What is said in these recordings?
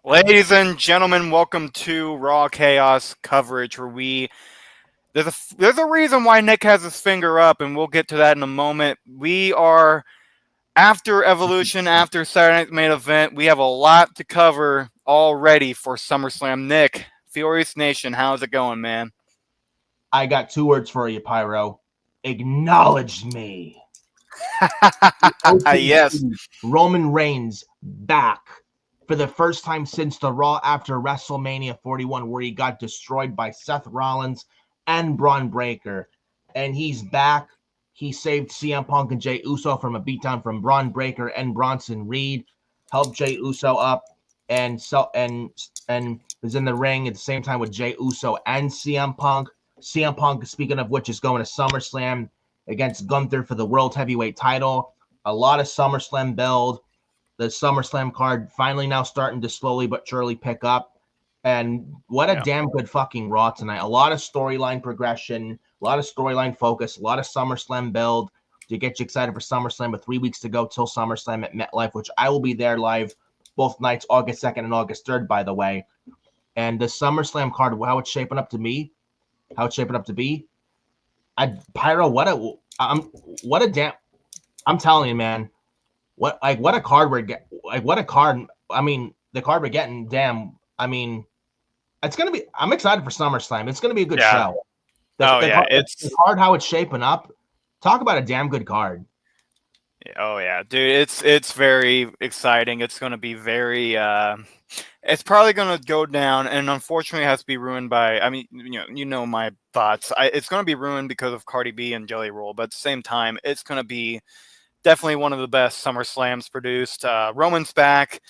Ladies and gentlemen, welcome to Raw Chaos coverage. There's a reason why Nick has his finger up, and we'll get to that in a moment. We are after Evolution, after Saturday Night's main event. We have a lot to cover already for SummerSlam. Nick, Furious Nation, how's it going, man? I got two words for you, Pyro. Acknowledge me. Yes. Roman Reigns back for the first time since the Raw after WrestleMania 41, where he got destroyed by Seth Rollins and Braun Breaker. And he's back. He saved CM Punk and Jey Uso from a beatdown from Braun Breaker and Bronson Reed, helped Jey Uso up, and was in the ring at the same time with Jey Uso and CM Punk. CM Punk, speaking of which, is going to SummerSlam against Gunther for the World Heavyweight title. A lot of SummerSlam build. The SummerSlam card finally now starting to slowly but surely pick up. And what a damn good fucking Raw tonight. A lot of storyline progression, a lot of storyline focus, a lot of SummerSlam build to get you excited for SummerSlam with 3 weeks to go till SummerSlam at MetLife, which I will be there live both nights, August 2nd and August 3rd, by the way. And the SummerSlam card, how it's shaping up to be, Pyro, what a damn, I'm telling you, man, what a card we're getting, I mean, the card we're getting, damn, I mean, it's going to be, I'm excited for SummerSlam. It's going to be a good show. It's the card, how it's shaping up. Talk about a damn good card. Oh yeah, dude, it's very exciting. It's going to be very it's probably going to go down, and unfortunately, it has to be ruined by. I mean, you know my thoughts. It's going to be ruined because of Cardi B and Jelly Roll, but at the same time, it's going to be definitely one of the best SummerSlams produced. Roman's back,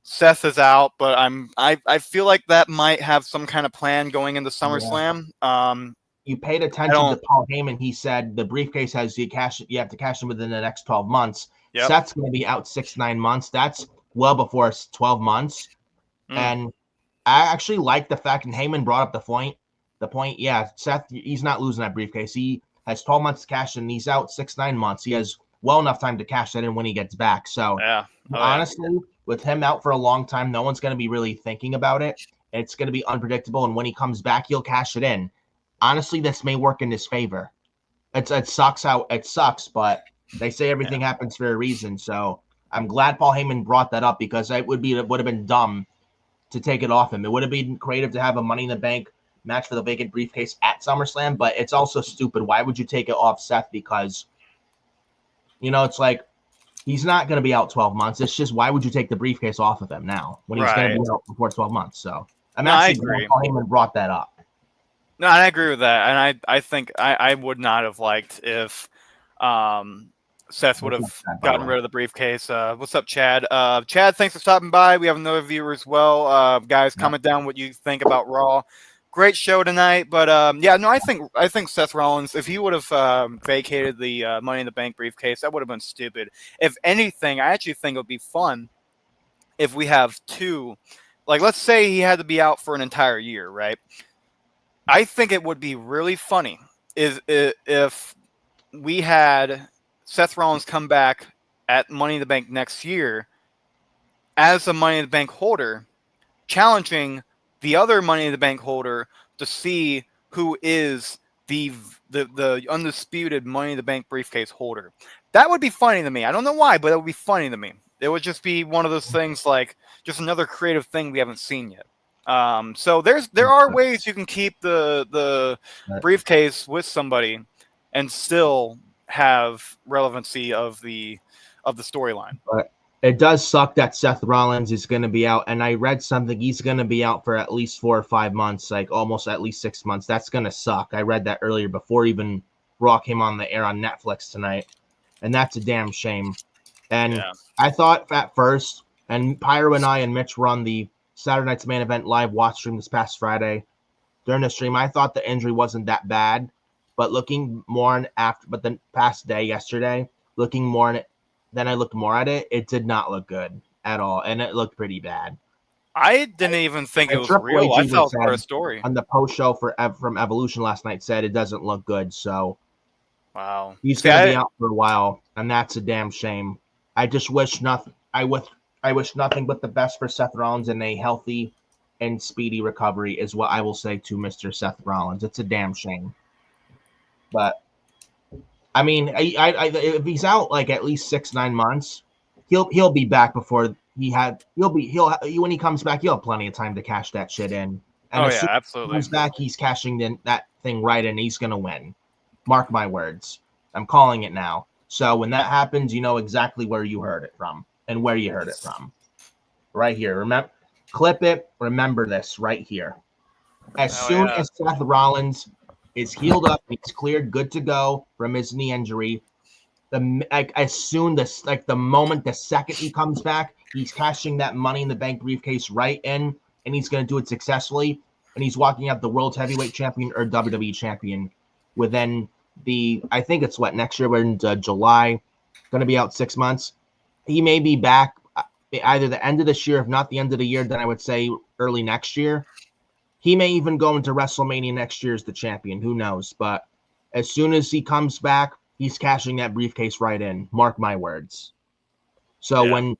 Seth is out, but I feel like that might have some kind of plan going into SummerSlam. You paid attention to Paul Heyman. He said the briefcase has you have to cash in within the next 12 months. Yep. Seth's going to be out 6-9 months. That's well before 12 months. And I actually like the fact, and Heyman brought up the point, Seth, he's not losing that briefcase. He has 12 months to cash in, and he's out 6-9 months. He has well enough time to cash that in when he gets back. So honestly, with him out for a long time, no one's going to be really thinking about it. It's going to be unpredictable, and when he comes back, he'll cash it in. Honestly, this may work in his favor. It sucks, but they say everything happens for a reason. So I'm glad Paul Heyman brought that up, because it would have been dumb to take it off him. It would have been creative to have a Money in the Bank match for the vacant briefcase at SummerSlam, but it's also stupid. Why would you take it off Seth? Because, it's like he's not going to be out 12 months. It's just, why would you take the briefcase off of him now when he's going to be out before 12 months? So I agree. Paul Heyman brought that up. No, I agree with that, and I think I would not have liked if Seth would have gotten rid of the briefcase. What's up, Chad? Chad, thanks for stopping by. We have another viewer as well. Guys, comment down what you think about Raw. Great show tonight, but I think Seth Rollins, if he would have vacated the Money in the Bank briefcase, that would have been stupid. If anything, I actually think it would be fun if we have two. Like, let's say he had to be out for an entire year, right? I think it would be really funny if we had Seth Rollins come back at Money in the Bank next year as a Money in the Bank holder, challenging the other Money in the Bank holder to see who is the undisputed Money in the Bank briefcase holder. That would be funny to me. I don't know why, but it would be funny to me. It would just be one of those things, like just another creative thing we haven't seen yet. So there are ways you can keep the briefcase with somebody and still have relevancy of the storyline. But it does suck that Seth Rollins is going to be out, and I read something he's going to be out for at least 4 or 5 months, like almost at least 6 months. That's going to suck. I read that earlier before even Raw came on the air on Netflix tonight, and that's a damn shame. And I thought at first, and Pyro and I and Mitch were on the Saturday Night's Main Event live watch stream this past Friday. During the stream, I thought the injury wasn't that bad, but looking more but the past day yesterday, looking more then I looked more at it, it did not look good at all, and it looked pretty bad. I didn't even think it was real. I felt for a story on the post show from Evolution last night. Said it doesn't look good, so wow, he's gonna be out for a while, and that's a damn shame. I just wish nothing. I wish nothing but the best for Seth Rollins and a healthy and speedy recovery is what I will say to Mr. Seth Rollins. It's a damn shame. But I mean, if he's out like at least 6-9 months, he'll be back before when he comes back, he'll have plenty of time to cash that shit in. And as soon as he comes back, he's cashing that thing right in. He's gonna win. Mark my words. I'm calling it now. So when that happens, you know exactly where you heard it from and where you heard it from. Right here. Remember, clip it. Remember this right here. As soon as Seth Rollins is healed up, he's cleared, good to go from his knee injury. The moment, the second he comes back, he's cashing that Money in the Bank briefcase right in, and he's going to do it successfully. And he's walking out the World Heavyweight Champion or WWE Champion within I think it's next year. We're in July, going to be out 6 months. He may be back either the end of this year, if not the end of the year, then I would say early next year. He may even go into WrestleMania next year as the champion. Who knows? But as soon as he comes back, he's cashing that briefcase right in. Mark my words. So when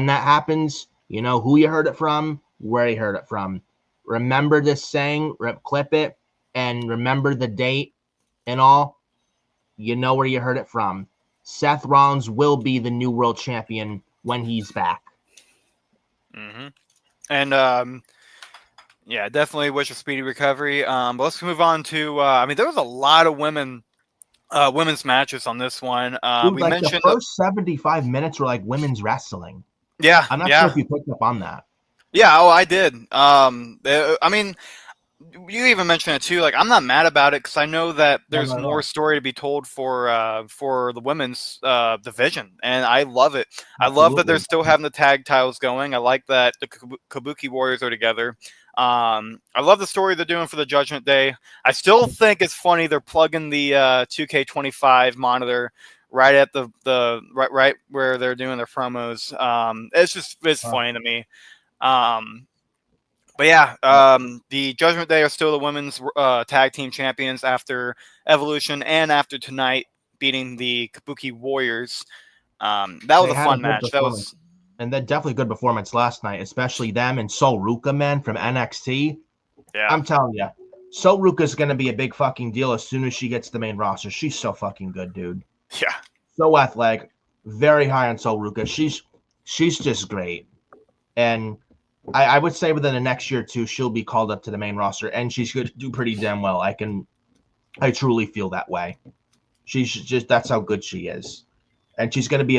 that happens, you know who you heard it from, where you heard it from. Remember this saying, clip it, and remember the date and all. You know where you heard it from. Seth Rollins will be the new world champion when he's back. Mm-hmm. And yeah, definitely wish a speedy recovery. But let's move on to there was a lot of women's matches on this one. Dude, we mentioned the first 75 minutes were like women's wrestling. Yeah, I'm not sure if you picked up on that. Yeah, I did. I mean, you even mentioned it too. Like, I'm not mad about it because I know that there's more story to be told for the women's division, and I love it. Absolutely. I love that they're still having the tag titles going. I like that the Kabuki Warriors are together. I love the story they're doing for the Judgment Day. I still think it's funny they're plugging the 2K25 monitor right at the right where they're doing their promos. It's funny to me. But yeah, the Judgment Day are still the women's tag team champions after Evolution and after tonight beating the Kabuki Warriors. That was a fun match. And that definitely good performance last night, especially them and Sol Ruka, man, from NXT. Yeah, I'm telling you, Sol Ruka's going to be a big fucking deal as soon as she gets the main roster. She's so fucking good, dude. Yeah, so athletic, very high on Sol Ruka. She's just great, and I would say within the next year or two, she'll be called up to the main roster, and she's going to do pretty damn well. I truly feel that way. That's how good she is, and she's going to be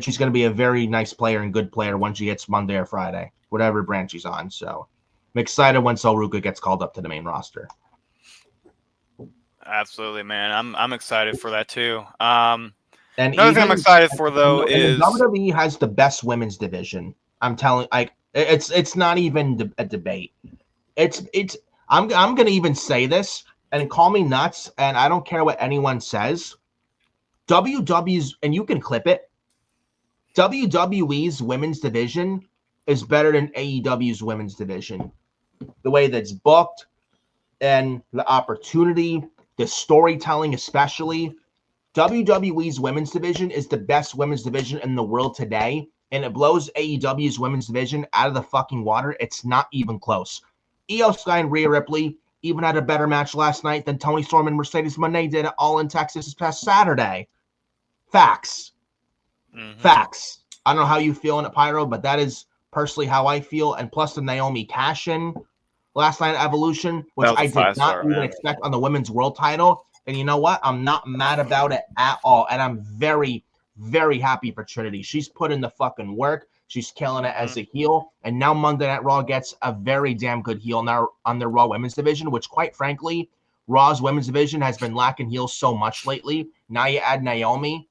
she's going to be a very nice player and good player when she hits Monday or Friday, whatever brand she's on. So I'm excited when Sol Ruka gets called up to the main roster. Absolutely, man. I'm excited for that too. And another thing I'm excited for though is WWE has the best women's division. I'm telling, it's not even a debate. I'm gonna even say this and call me nuts, and I don't care what anyone says. WWE's, and you can clip it. WWE's women's division is better than AEW's women's division. The way that's booked and the opportunity, the storytelling, especially. WWE's women's division is the best women's division in the world today, and it blows AEW's women's division out of the fucking water. It's not even close. Io Sky and Rhea Ripley even had a better match last night than Toni Storm and Mercedes Moné did all in Texas this past Saturday. Facts. Mm-hmm. Facts. I don't know how you feel in it, Pyro, but that is personally how I feel. And plus the Naomi cash-in last night at Evolution, which I did not even expect on the women's world title. And you know what? I'm not mad about it at all. And I'm very, very happy for Trinity. She's put in the fucking work. She's killing it as a heel. And now Monday Night Raw gets a very damn good heel now on their Raw women's division, which quite frankly, Raw's women's division has been lacking heels so much lately. Now you add Naomi,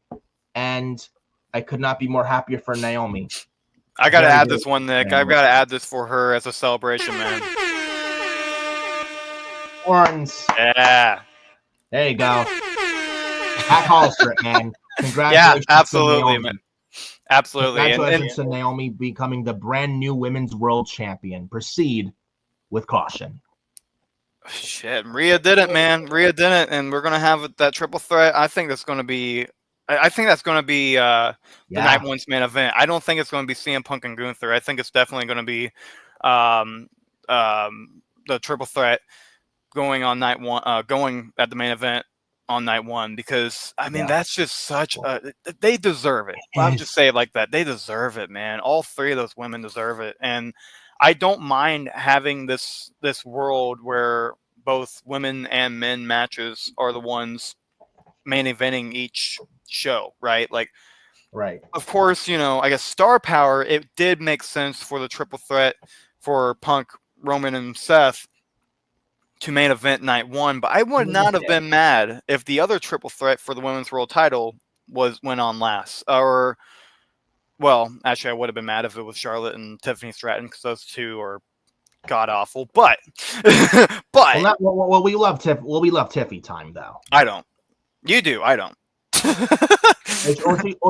and I could not be more happier for Naomi. I got to add this one, Nick. I've got to add this for her as a celebration, man. Horns. Yeah. There you go. At Hollister, man. Congratulations. Yeah, absolutely, man. Absolutely. Congratulations to Naomi becoming the brand new women's world champion. Proceed with caution. Shit, Rhea did it, man. Rhea did it, and we're going to have that triple threat. I think that's going to be I think that's going to be the night one's main event. I don't think it's going to be CM Punk and Gunther. I think it's definitely going to be the triple threat going on night one, going at the main event on night one, because I mean that's just such a, they deserve it. I'll just say it like that. They deserve it, man. All three of those women deserve it, and I don't mind having this world where both women and men matches are the ones main eventing each show, right? Like, right. Of course, you know, I guess star power, it did make sense for the triple threat for Punk, Roman, and Seth to main event night one, but I would not have been mad if the other triple threat for the women's world title went on last. Or, well, actually, I would have been mad if it was Charlotte and Tiffany Stratton, because those two are god awful. But, well, we love Tiffy time though. I don't. You do. I don't.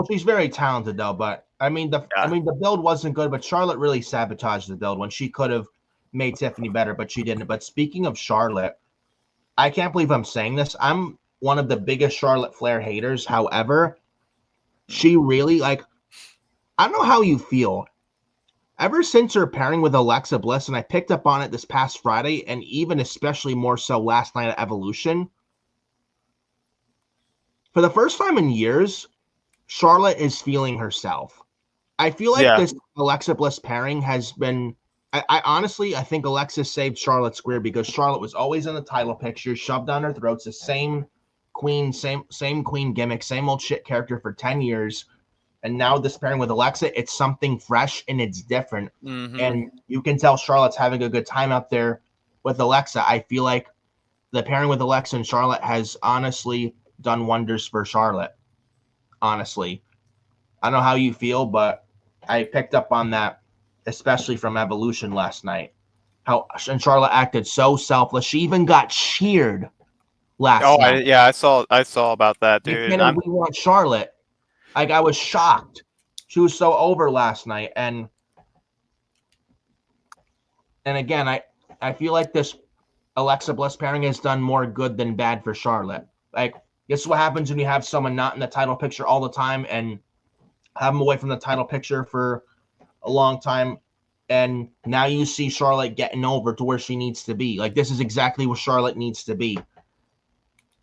She's very talented though. But I mean, the build wasn't good. But Charlotte really sabotaged the build when she could have made Tiffany better, but she didn't. But speaking of Charlotte, I can't believe I'm saying this. I'm one of the biggest Charlotte Flair haters. However, she really, like, I don't know how you feel. Ever since her pairing with Alexa Bliss, and I picked up on it this past Friday, and even especially more so last night at Evolution, for the first time in years, Charlotte is feeling herself. I feel like this Alexa Bliss pairing has been, I honestly think Alexa saved Charlotte's career, because Charlotte was always in the title picture, shoved down her throats, the same queen gimmick, same old shit character for 10 years. And now this pairing with Alexa, it's something fresh and it's different. Mm-hmm. And you can tell Charlotte's having a good time out there with Alexa. I feel like the pairing with Alexa and Charlotte has honestly done wonders for Charlotte. Honestly. I don't know how you feel, but I picked up on that, especially from Evolution last night. And Charlotte acted so selfless. She even got cheered last night. I saw about that, dude. We want Charlotte. Like, I was shocked. She was so over last night. And again, I feel like this Alexa Bliss pairing has done more good than bad for Charlotte. Like, this is what happens when you have someone not in the title picture all the time and have them away from the title picture for a long time, and now you see Charlotte getting over to where she needs to be. Like, this is exactly where Charlotte needs to be.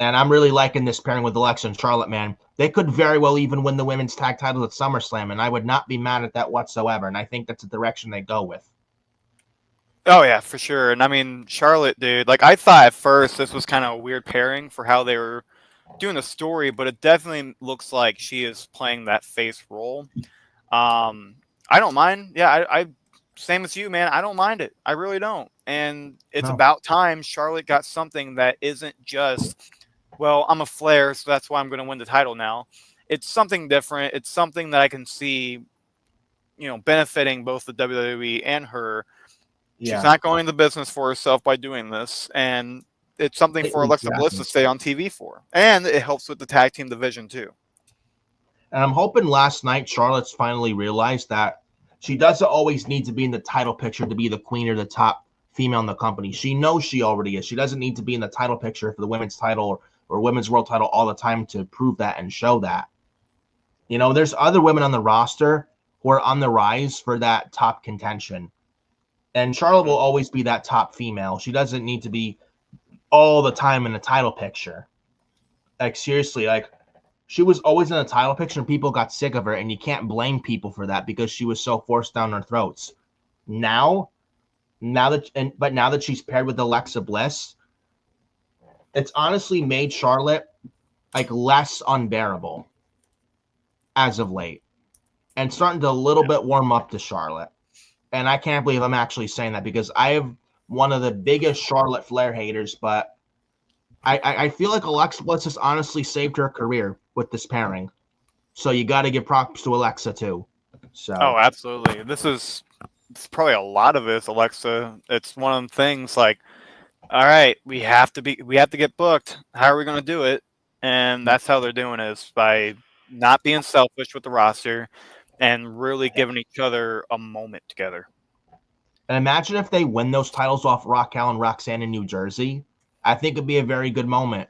And I'm really liking this pairing with Alexa and Charlotte, man. They could very well even win the women's tag titles at SummerSlam, and I would not be mad at that whatsoever. And I think that's the direction they go with. Oh, yeah, for sure. And I mean, Charlotte, dude, like, I thought at first this was kind of a weird pairing for how they were doing the story, but it definitely looks like she is playing that face role. I don't mind. Yeah, I same as you, man. I don't mind it. I really don't. And it's about time Charlotte got something that isn't just, well, I'm a Flair, so that's why I'm going to win the title now. It's something different. It's something that I can see, you know, benefiting both the WWE and her. Yeah. She's not going into business for herself by doing this, and it's something for Alexa Bliss to stay on TV for. And it helps with the tag team division, too. And I'm hoping last night Charlotte's finally realized that she doesn't always need to be in the title picture to be the queen or the top female in the company. She knows she already is. She doesn't need to be in the title picture for the women's title or women's world title all the time to prove that and show that. You know, there's other women on the roster who are on the rise for that top contention. And Charlotte will always be that top female. She doesn't need to be all the time in the title picture. Like, seriously, like, she was always in the title picture and people got sick of her, and you can't blame people for that because she was so forced down their throats. Now that she's paired with Alexa Bliss, it's honestly made Charlotte like less unbearable as of late, and starting to a little bit warm up to Charlotte. And I can't believe I'm actually saying that because I have one of the biggest Charlotte Flair haters, but I feel like Alexa Bliss has honestly saved her career with this pairing. So you got to give props to Alexa too. So. Oh, absolutely. It's probably a lot of it, Alexa. It's one of them things like, all right, we have to get booked. How are we going to do it? And that's how they're doing it, is by not being selfish with the roster and really giving each other a moment together. And imagine if they win those titles off Raquel and Roxanne in New Jersey. I think it'd be a very good moment.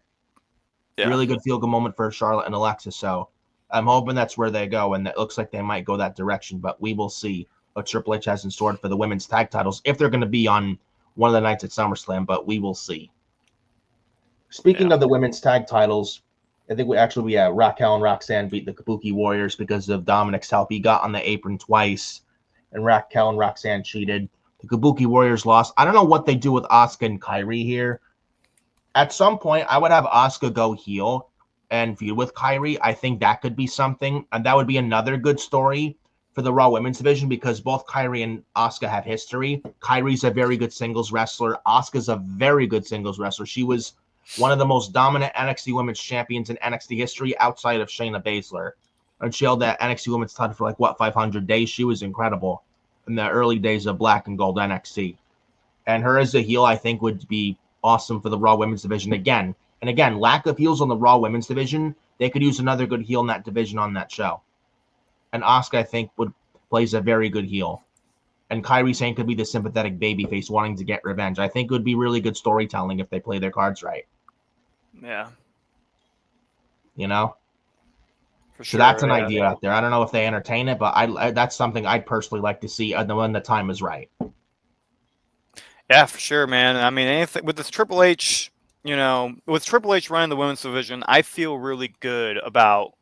Yeah. Really good feel-good moment for Charlotte and Alexa. So I'm hoping that's where they go, and it looks like they might go that direction. But we will see what Triple H has in store for the women's tag titles if they're going to be on one of the nights at SummerSlam. But we will see. Speaking of the women's tag titles, I think Raquel and Roxanne beat the Kabuki Warriors because of Dominic's help. He got on the apron twice, and Raquel and Roxanne cheated. The Kabuki Warriors lost. I don't know what they do with Asuka and Kairi here. At some point, I would have Asuka go heel and feud with Kairi. I think that could be something, and that would be another good story for the Raw Women's Division because both Kairi and Asuka have history. Kairi's a very good singles wrestler. Asuka's a very good singles wrestler. She was one of the most dominant NXT Women's Champions in NXT history outside of Shayna Baszler. And she held that NXT Women's title for 500 days. She was incredible in the early days of Black and Gold NXT. And her as a heel, I think, would be awesome for the Raw Women's Division again. And again, lack of heels on the Raw Women's Division, they could use another good heel in that division on that show. And Asuka, I think, plays a very good heel. And Kairi Sane could be the sympathetic babyface wanting to get revenge. I think it would be really good storytelling if they play their cards right. Yeah. You know? For so sure, that's an idea out there. I don't know if they entertain it, but that's something I'd personally like to see when the time is right. Yeah, for sure, man. I mean, anything with this Triple H, with Triple H running the women's division, I feel really good about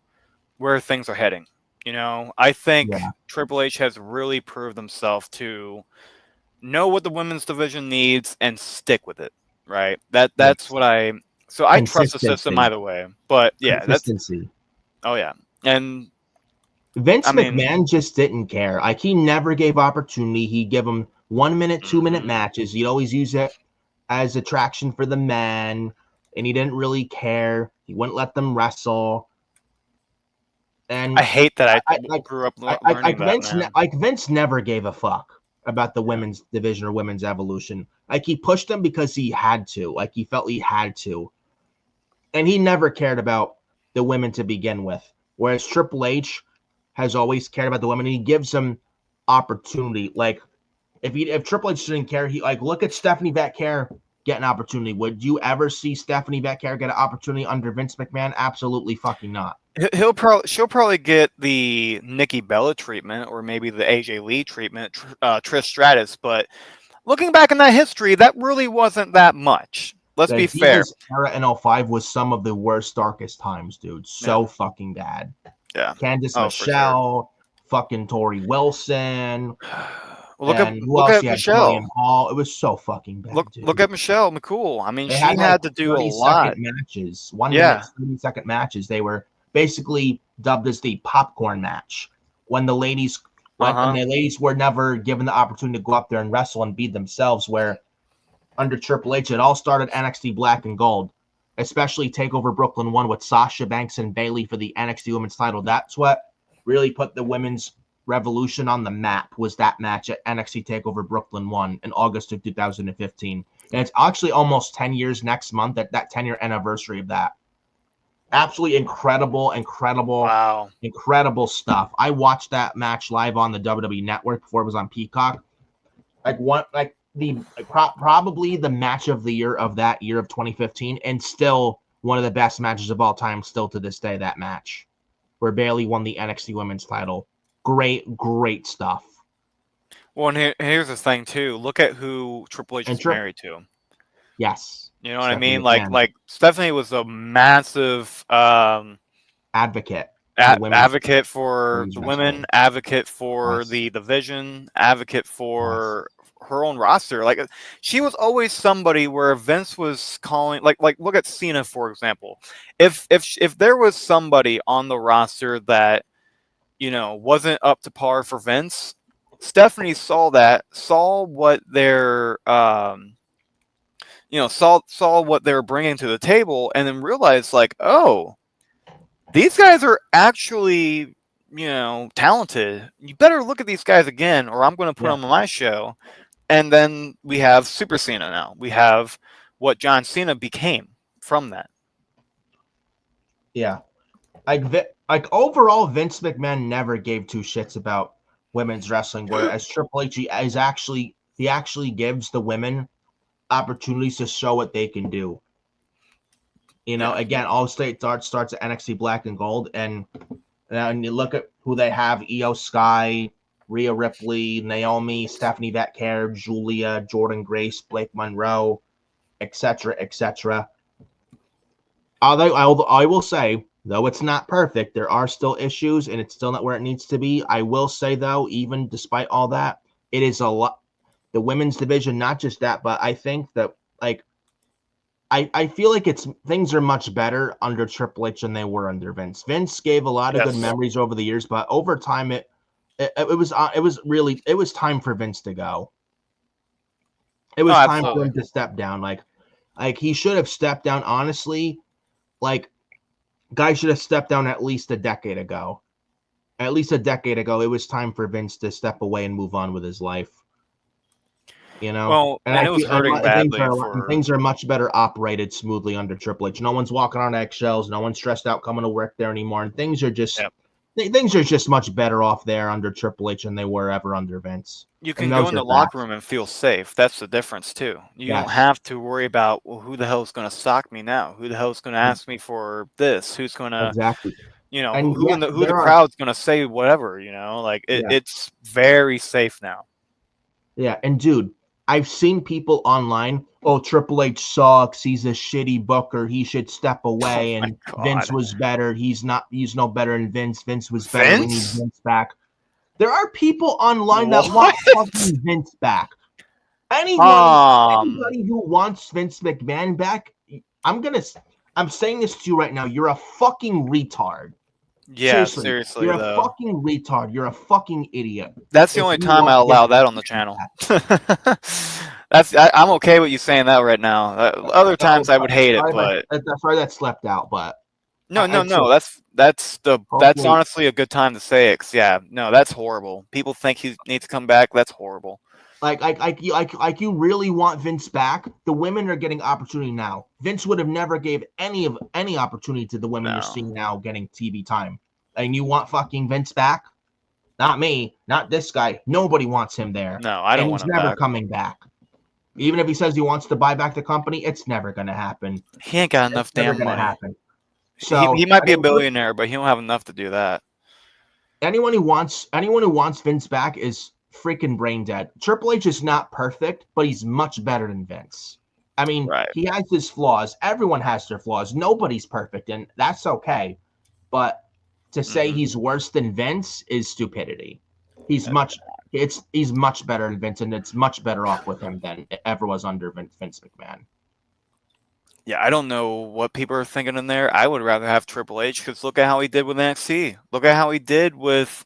where things are heading. I think Triple H has really proved himself to know what the women's division needs and stick with it. Right. That's what I trust the system either way. But yeah, consistency. Oh yeah. And Vince McMahon just didn't care. He never gave opportunity. He'd give them 1 minute, 2 minute matches. He'd always use it as attraction for the men, and he didn't really care. He wouldn't let them wrestle. And I hate that I grew up learning that. Vince never gave a fuck about the women's division or women's evolution. He pushed them because he had to. He felt he had to. And he never cared about the women to begin with. Whereas Triple H has always cared about the women, and he gives them opportunity. If Triple H didn't care, he look at Stephanie Becker get an opportunity. Would you ever see Stephanie Becker get an opportunity under Vince McMahon? Absolutely fucking not. She'll probably get the Nikki Bella treatment, or maybe the AJ Lee treatment, Trish Stratus. But looking back in that history, that really wasn't that much. Let's be fair. Era in 05 was some of the worst, darkest times, dude. So fucking bad. Yeah. Candice Michelle, fucking Tori Wilson. Look at Michelle. Hall. It was so fucking bad. Look at Michelle McCool. I mean, she had to do a lot. Matches, 1 minute, 30-second matches. They were basically dubbed as the popcorn match when the ladies were never given the opportunity to go up there and wrestle and be themselves. Where under Triple H, it all started NXT Black and Gold, especially TakeOver Brooklyn 1 with Sasha Banks and Bayley for the NXT Women's title. That's what really put the women's revolution on the map, was that match at NXT TakeOver Brooklyn 1 in August of 2015. And it's actually almost 10 years next month, at that 10-year anniversary of that. Absolutely incredible stuff. I watched that match live on the WWE Network before it was on Peacock. Probably the match of the year of that year of 2015, and still one of the best matches of all time, still to this day, that match where Bayley won the NXT Women's title. Great stuff. Well, and here's the thing too. Look at who Triple H is married to. Yes. You know what I mean? Like Stephanie was a massive advocate. Advocate for the women, advocate for the division, advocate for her own roster. Like, she was always somebody where Vince was calling, like look at Cena, for example. If there was somebody on the roster that, wasn't up to par for Vince, Stephanie saw what their saw what they were bringing to the table, and then realized, like, oh, these guys are actually, talented. You better look at these guys again, or I'm going to put them on my show. And then we have Super Cena now. We have what John Cena became from that. Yeah. Like overall, Vince McMahon never gave two shits about women's wrestling, whereas Triple H, he actually gives the women opportunities to show what they can do. Again, all state starts at NXT Black and Gold, and And you look at who they have: Io Sky, Rhea Ripley, Naomi, Stephanie Vetker, Julia, Jordan Grace, Blake Monroe, etc., etc. I will say, though it's not perfect, there are still issues, and it's still not where it needs to be. I will say, though, even despite all that, it is a lot. The women's division, not just that, but I think that I feel like things are much better under Triple H than they were under Vince. Vince gave a lot of good memories over the years, but over time it was time for Vince to go. It was time for him to step down. Like he should have stepped down. Honestly, like guy should have stepped down at least a decade ago. At least a decade ago, it was time for Vince to step away and move on with his life. You know, well, and it was hurting badly. Things are much better operated smoothly under Triple H. No one's walking on eggshells. No one's stressed out coming to work there anymore, and things are just much better off there under Triple H than they were ever under Vince. You can go in the locker room and feel safe. That's the difference too. You don't have to worry about, well, who the hell is going to sock me now? Who the hell is going to ask me for this? Who's going to who the crowd's going to say whatever? Like it's very safe now. Yeah, and dude, I've seen people online, oh, Triple H sucks. He's a shitty booker. He should step away. And Vince was better. He's no better than Vince. Vince was better. We need Vince back. There are people online that want fucking Vince back. Anybody who wants Vince McMahon back, I'm saying this to you right now. You're a fucking retard. Yeah, seriously, you're a fucking retard. You're a fucking idiot. That's the only time I allow that on the channel. I'm okay with you saying that right now. Other times I would hate it, but that's right. That slept out, but no. That's honestly a good time to say it. 'Cause that's horrible. People think he needs to come back. That's horrible. Like you really want Vince back? The women are getting opportunity now. Vince would have never gave any opportunity to the women you're seeing now getting TV time. And you want fucking Vince back? Not me, not this guy. Nobody wants him there. No, I don't want him back. He's never coming back. Even if he says he wants to buy back the company, it's never gonna happen. He ain't got enough damn money. Happen. So he might be a billionaire, but he don't have enough to do that. Anyone who wants Vince back is freaking brain dead. Triple H is not perfect, but he's much better than Vince. I mean, he has his flaws. Everyone has their flaws. Nobody's perfect, and that's okay. But to say he's worse than Vince is stupidity. He's much better than Vince, and it's much better off with him than it ever was under Vince McMahon. Yeah, I don't know what people are thinking in there. I would rather have Triple H because look at how he did with NXT. Look at how he did with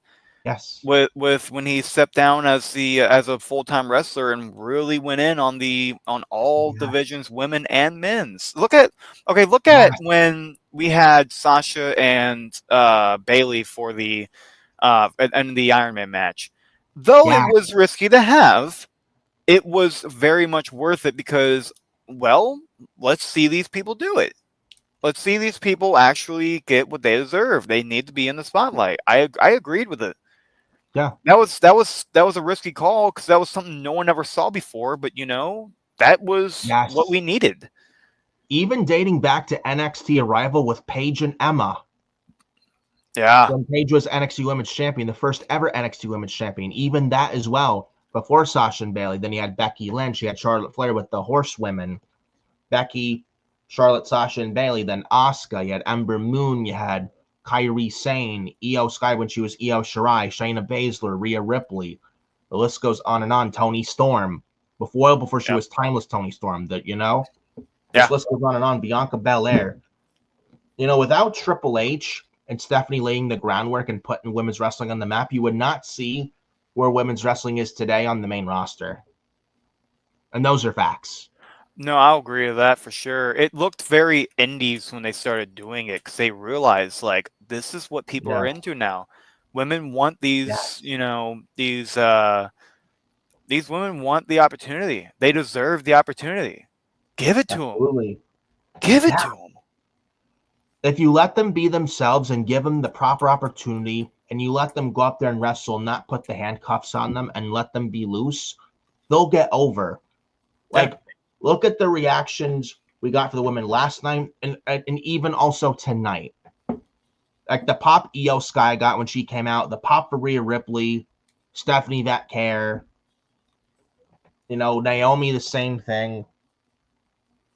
when he stepped down as a full-time wrestler and really went in on all divisions, women and men's. Look at when we had Sasha and Bayley for the and the Iron Man match. Though it was risky to have, it was very much worth it because, well, let's see these people do it. Let's see these people actually get what they deserve. They need to be in the spotlight. I agreed with it. Yeah, that was a risky call because that was something no one ever saw before. But that was what we needed. Even dating back to NXT arrival with Paige and Emma. Yeah, when Paige was NXT Women's Champion, the first ever NXT Women's Champion. Even that as well before Sasha and Bayley. Then you had Becky Lynch. You had Charlotte Flair with the Horsewomen. Becky, Charlotte, Sasha, and Bayley. Then Asuka. You had Ember Moon. You had Kairi Sane, Io Sky when she was Io Shirai, Shayna Baszler, Rhea Ripley. The list goes on and on. Toni Storm. Before she was Timeless Toni Storm. This list goes on and on. Bianca Belair. Without Triple H and Stephanie laying the groundwork and putting women's wrestling on the map, you would not see where women's wrestling is today on the main roster. And those are facts. No, I'll agree with that for sure. It looked very indies when they started doing it because they realized, like, this is what people are into now. Women want these, these women want the opportunity. They deserve the opportunity. Give it to them. Give it to them. If you let them be themselves and give them the proper opportunity and you let them go up there and wrestle, not put the handcuffs on them and let them be loose, they'll get over. Look at the reactions we got for the women last night and even also tonight. like the pop Io Sky got when she came out, the pop for Rhea Ripley, Stephanie that care. Naomi, the same thing.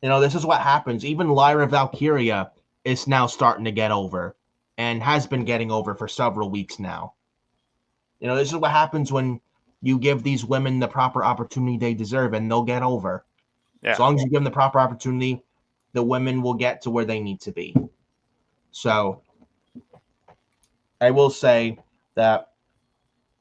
This is what happens. Even Lyra Valkyria is now starting to get over and has been getting over for several weeks now. This is what happens when you give these women the proper opportunity they deserve, and they'll get over. Yeah. As long as you give them the proper opportunity, the women will get to where they need to be. So I will say that,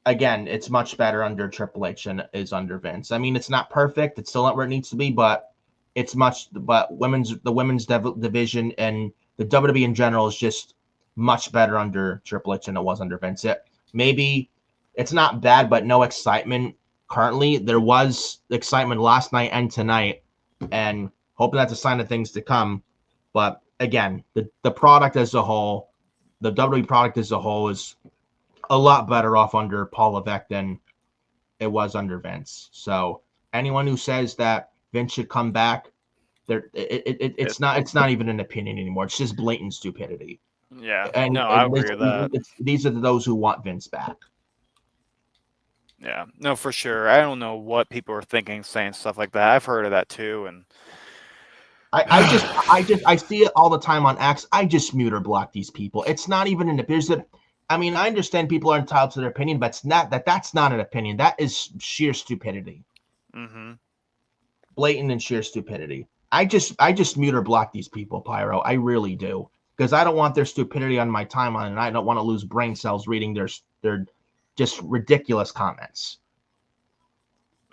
again, it's much better under Triple H than it is under Vince. I mean, it's not perfect. It's still not where it needs to be, but the women's division and the WWE in general is just much better under Triple H than it was under Vince. Maybe it's not bad, but no excitement currently. There was excitement last night and tonight, and hoping that's a sign of things to come. But again, the product as a whole, the WWE product as a whole, is a lot better off under Paul Levesque than it was under Vince. So anyone who says that Vince should come back, it's not even an opinion anymore. It's just blatant stupidity. Yeah, I agree with that. These are those who want Vince back. Yeah, no, for sure. I don't know what people are thinking, saying stuff like that. I've heard of that too, and I see it all the time on X. I just mute or block these people. It's not even an opinion. I mean, I understand people are entitled to their opinion, but it's not that's not an opinion. That is sheer stupidity. Mm-hmm. Blatant and sheer stupidity. I just mute or block these people, Pyro. I really do, because I don't want their stupidity on my timeline, and I don't want to lose brain cells reading their just ridiculous comments.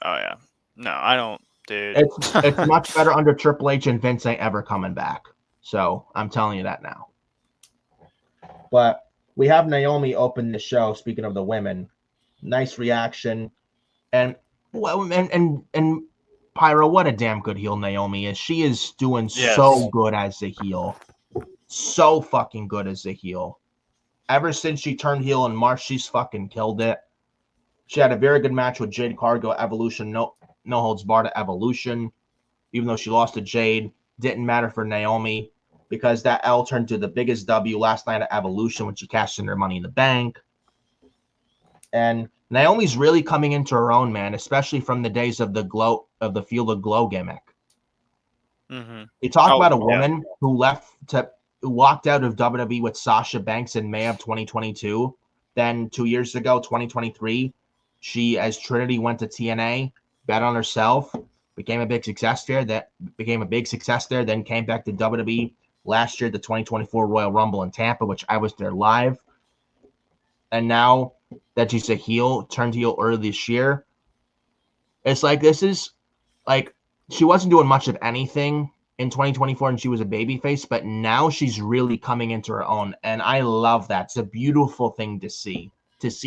Oh yeah, no, I don't, dude. It's much better under Triple H, and Vince ain't ever coming back. So I'm telling you that now. But we have Naomi open the show. Speaking of the women, nice reaction, and Pyro, what a damn good heel Naomi is. She is doing so good as a heel, so fucking good as a heel. Ever since she turned heel in March, she's fucking killed it. She had a very good match with Jade Cargill at Evolution, no holds barred at Evolution. Even though she lost to Jade, didn't matter for Naomi, because that L turned to the biggest W last night at Evolution when she cashed in her Money in the Bank. And Naomi's really coming into her own, man, especially from the days of the Feel the Glow gimmick. Mm-hmm. You talk about a woman who walked out of WWE with Sasha Banks in May of 2022. Then 2 years ago, 2023, she, as Trinity, went to TNA, bet on herself, became a big success there. Then came back to WWE last year, the 2024 Royal Rumble in Tampa, which I was there live. And now that she's a heel, turned heel early this year, it's like she wasn't doing much of anything in 2024, and she was a babyface, but now she's really coming into her own, and I love that. It's a beautiful thing to see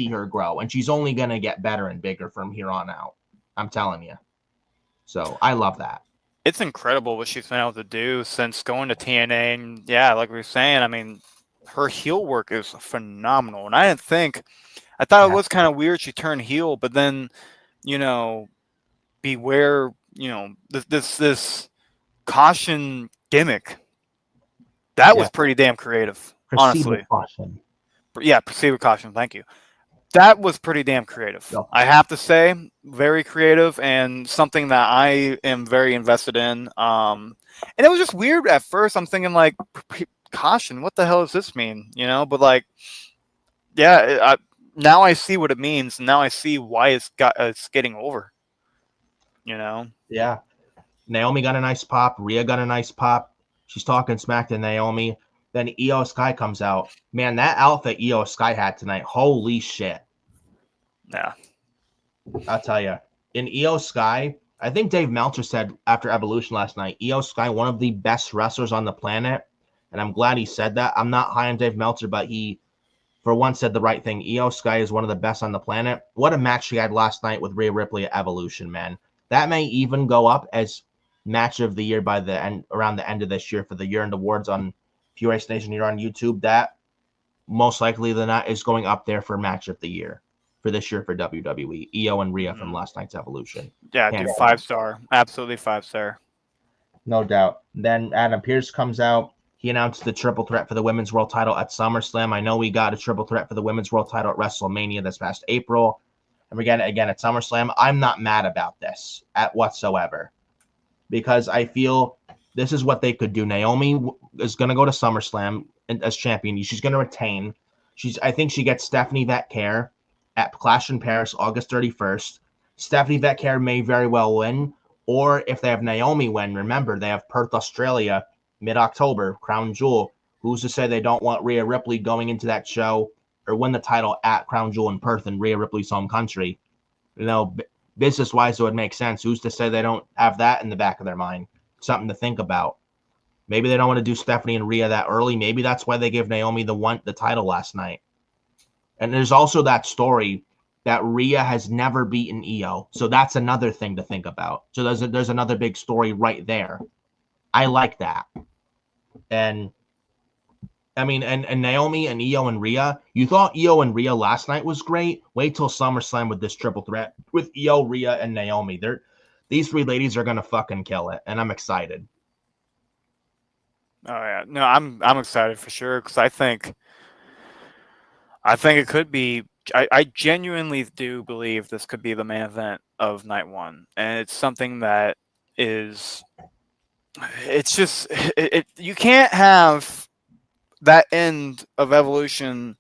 her grow, and she's only going to get better and bigger from here on out. I'm telling you. So I love that. It's incredible what she's been able to do since going to TNA, and like we were saying, I mean, her heel work is phenomenal, and I thought it was kind of weird she turned heel, but then, beware, this caution gimmick, that was pretty damn creative, honestly. Caution. Yeah, proceed with caution. Thank you. That was pretty damn creative. Yep. I have to say, very creative, and something that I am very invested in. And it was just weird at first. I'm thinking like, caution, what the hell does this mean? But now I see what it means. And now I see why it's getting over. Yeah. Naomi got a nice pop. Rhea got a nice pop. She's talking smack to Naomi. Then Io Sky comes out. Man, that outfit Io Sky had tonight, holy shit. Yeah. I'll tell you. In Io Sky, I think Dave Meltzer said after Evolution last night, Io Sky, one of the best wrestlers on the planet. And I'm glad he said that. I'm not high on Dave Meltzer, but he, for once, said the right thing. Io Sky is one of the best on the planet. What a match she had last night with Rhea Ripley at Evolution, man. That may even go up as match of the year by the end, around the end of this year for the year-end awards on Fiore Nation here on YouTube. That most likely than not is going up there for match of the year for this year for WWE. Io and Rhea from last night's Evolution. Yeah, dude, 5-star. Absolutely 5-star. No doubt. Then Adam Pearce comes out. He announced the triple threat for the women's world title at SummerSlam. I know we got a triple threat for the women's world title at WrestleMania this past April. And we get it again at SummerSlam. I'm not mad about this at whatsoever because I feel this is what they could do. Naomi is going to go to SummerSlam as champion. She's going to retain. I think she gets Stephanie Vetcare at Clash in Paris, August 31st. Stephanie Vetcare may very well win. Or if they have Naomi win, remember, they have Perth, Australia, mid-October, Crown Jewel. Who's to say they don't want Rhea Ripley going into that show or win the title at Crown Jewel in Perth in Rhea Ripley's home country? You know, business-wise, it would make sense. Who's to say they don't have that in the back of their mind? Something to think about. Maybe they don't want to do Stephanie and Rhea that early. Maybe that's why they give Naomi the title last night. And there's also that story that Rhea has never beaten Io. So that's another thing to think about. So there's another big story right there. I like that. And I mean, and Naomi and Io and Rhea, you thought Io and Rhea last night was great. Wait till SummerSlam with this triple threat with Io, Rhea, and Naomi. These three ladies are gonna fucking kill it, and I'm excited. Oh yeah, no, I'm excited for sure because I think it could be. I genuinely do believe this could be the main event of night one, and it's something that is. It's just you can't have that end of Evolution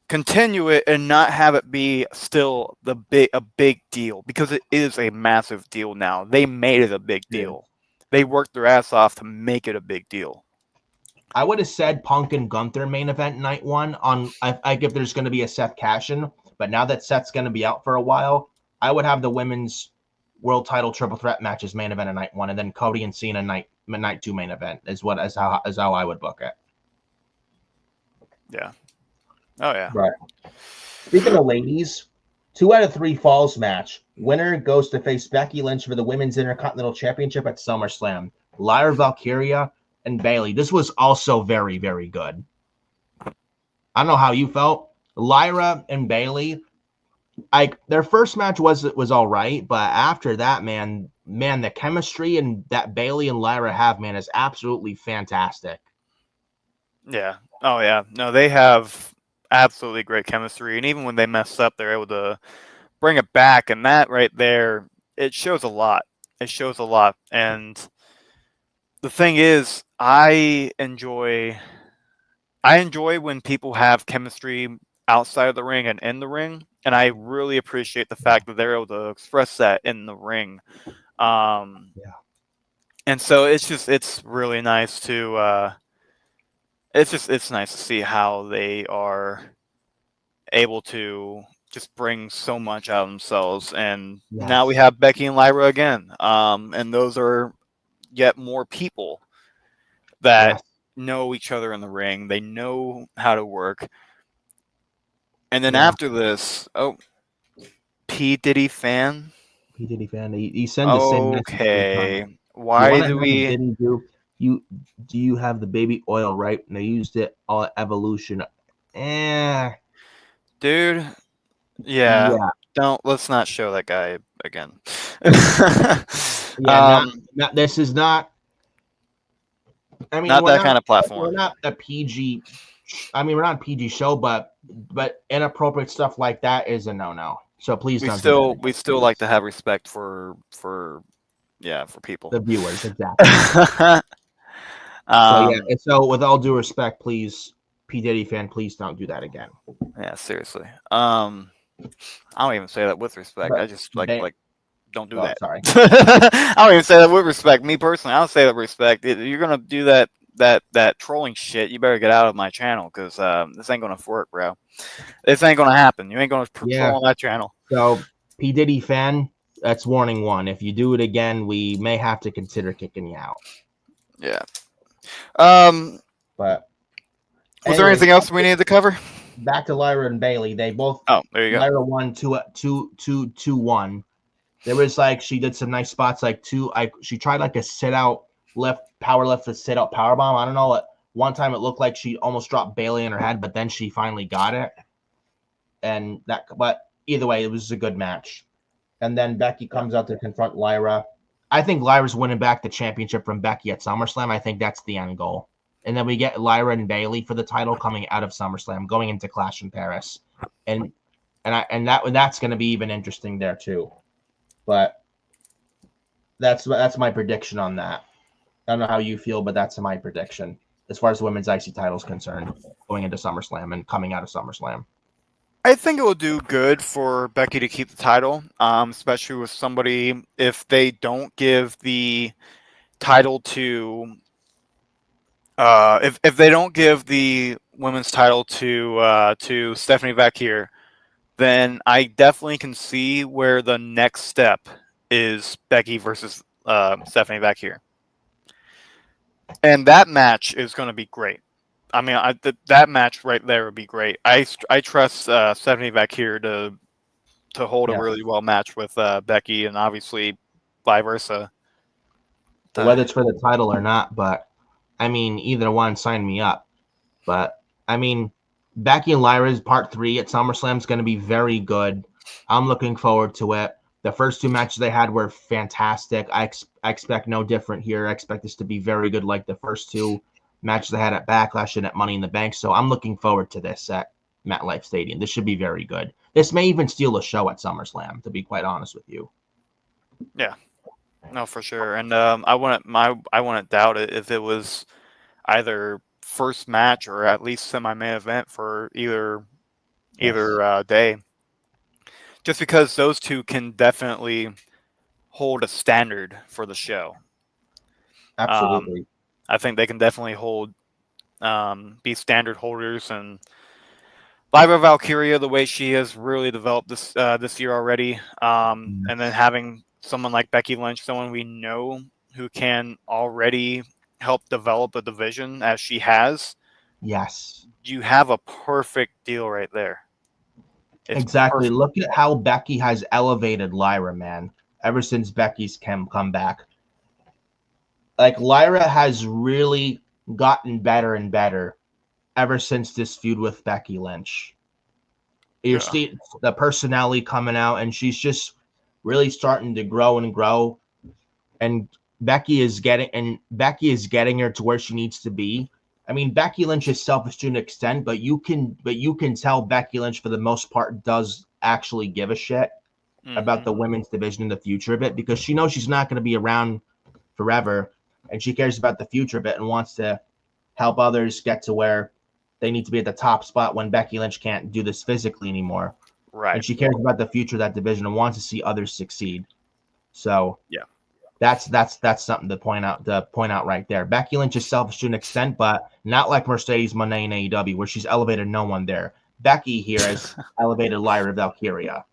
continue it and not have it be still a big deal because it is a massive deal now. They made it a big deal. They worked their ass off to make it a big deal. I would have said Punk and Gunther main event night one I give there's going to be a Seth cash-in, but now that Seth's going to be out for a while, I would have the women's world title triple threat matches main event at night one, and then Cody and Cena night two main event is how I would book it. Yeah. Oh yeah. Right. Speaking of ladies, 2 out of 3 falls match. Winner goes to face Becky Lynch for the Women's Intercontinental Championship at SummerSlam. Lyra Valkyria and Bayley. This was also very, very good. I don't know how you felt. Lyra and Bayley, like their first match was all right, but after that, man, the chemistry and that Bayley and Lyra have, man, is absolutely fantastic. Yeah. Oh yeah. No, they have absolutely great chemistry, and even when they mess up, they're able to bring it back, and that right there, it shows a lot. It shows a lot, and the thing is, I enjoy when people have chemistry outside of the ring and in the ring, and I really appreciate the fact that they're able to express that in the ring. Yeah. And so it's really nice to it's nice to see how they are able to just bring so much out of themselves. And now we have Becky and Lyra again. And those are yet more people that know each other in the ring. They know how to work. And then after this, P. Diddy fan. P. Diddy fan. He sent the same message. Okay. Why do we? Do you have the baby oil right? And they used it all at Evolution. Dude. Yeah. Let's not show that guy again. This is not. I mean, not that kind of platform. We're not a PG. I mean, we're not a PG show, but inappropriate stuff like that is a no. So please don't. We still like to have respect for people. The viewers, exactly. So with all due respect, please, P. Diddy fan, please don't do that again. Yeah, seriously. I don't even say that with respect. I just like don't do that. Sorry. I don't even say that with respect. Me personally, I don't say that with respect. You're gonna do that trolling shit, you better get out of my channel because this ain't gonna work, bro. This ain't gonna happen. You ain't gonna troll on that channel. So, P. Diddy fan, that's warning 1. If you do it again, we may have to consider kicking you out. Yeah. But was there anything else we needed to cover? Back to Lyra and Bayley. They both. Oh, there you go. Lyra won 2-1. There was she did some nice spots she tried a sit out power lift to sit out power bomb. I don't know. One time it looked like she almost dropped Bayley in her head, but then she finally got it. But either way, it was a good match. And then Becky comes out to confront Lyra. I think Lyra's winning back the championship from Becky at SummerSlam. I think that's the end goal. and then we get Lyra and Bayley for the title coming out of SummerSlam, going into Clash in Paris, and that's going to be even interesting there too. But that's my prediction on that. I don't know how you feel, but that's my prediction as far as the women's IC title is concerned, going into SummerSlam and coming out of SummerSlam. I think it will do good for Becky to keep the title, especially with somebody, if they don't give the title to if they don't give the women's title to Stephanie Vacquier, then I definitely can see where the next step is Becky versus Stephanie Vacquier, and that match is going to be great. I mean, that match right there would be great. I trust Stephanie Vacquier to hold a really well match with Becky, and obviously vice versa. Whether it's for the title or not, but I mean, either one, sign me up. But I mean, Becky and Lyra's part 3 at SummerSlam is going to be very good. I'm looking forward to it. The first 2 matches they had were fantastic. I expect no different here. I expect this to be very good, like the first 2 matches they had at Backlash and at Money in the Bank. So I'm looking forward to this at MetLife Stadium. This should be very good. This may even steal a show at SummerSlam, to be quite honest with you. Yeah, no, for sure. And I wouldn't doubt it if it was either first match or at least semi-main event for either day. Just because those two can definitely hold a standard for the show. Absolutely. I think they can definitely be standard holders, and Lyra Valkyria, the way she has really developed this year already, and then having someone like Becky Lynch, someone we know who can already help develop a division as she has. Yes. You have a perfect deal right there. It's exactly. Perfect. Look at how Becky has elevated Lyra, man, ever since Becky's come back. Like, Lyra has really gotten better and better ever since this feud with Becky Lynch. You see the personality coming out, and she's just really starting to grow and grow. And Becky is getting her to where she needs to be. I mean, Becky Lynch is selfish to an extent, but you can tell Becky Lynch for the most part does actually give a shit about the women's division in the future of it, because she knows she's not going to be around forever, and she cares about the future of it and wants to help others get to where they need to be at the top spot when Becky Lynch can't do this physically anymore. Right. And she cares about the future of that division and wants to see others succeed. So yeah. That's something to point out right there. Becky Lynch is selfish to an extent, but not like Mercedes Moné in AEW, where she's elevated no one there. Becky here has elevated Lyra Valkyria.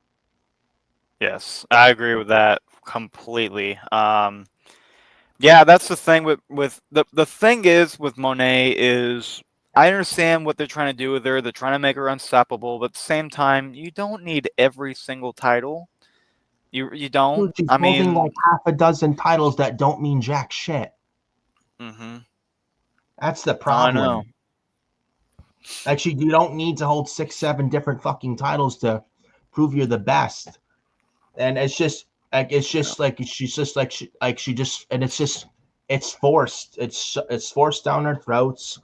Yes, I agree with that completely. Yeah, that's the thing with the thing is with Moné is I understand what they're trying to do with her. They're trying to make her unstoppable, but at the same time, you don't need every single title. You don't. Dude, she's holding like half a dozen titles that don't mean jack shit. Mm-hmm. That's the problem. I know. Actually, you don't need to hold 6-7 different fucking titles to prove you're the best. And it's just like it's forced. It's forced down her throats.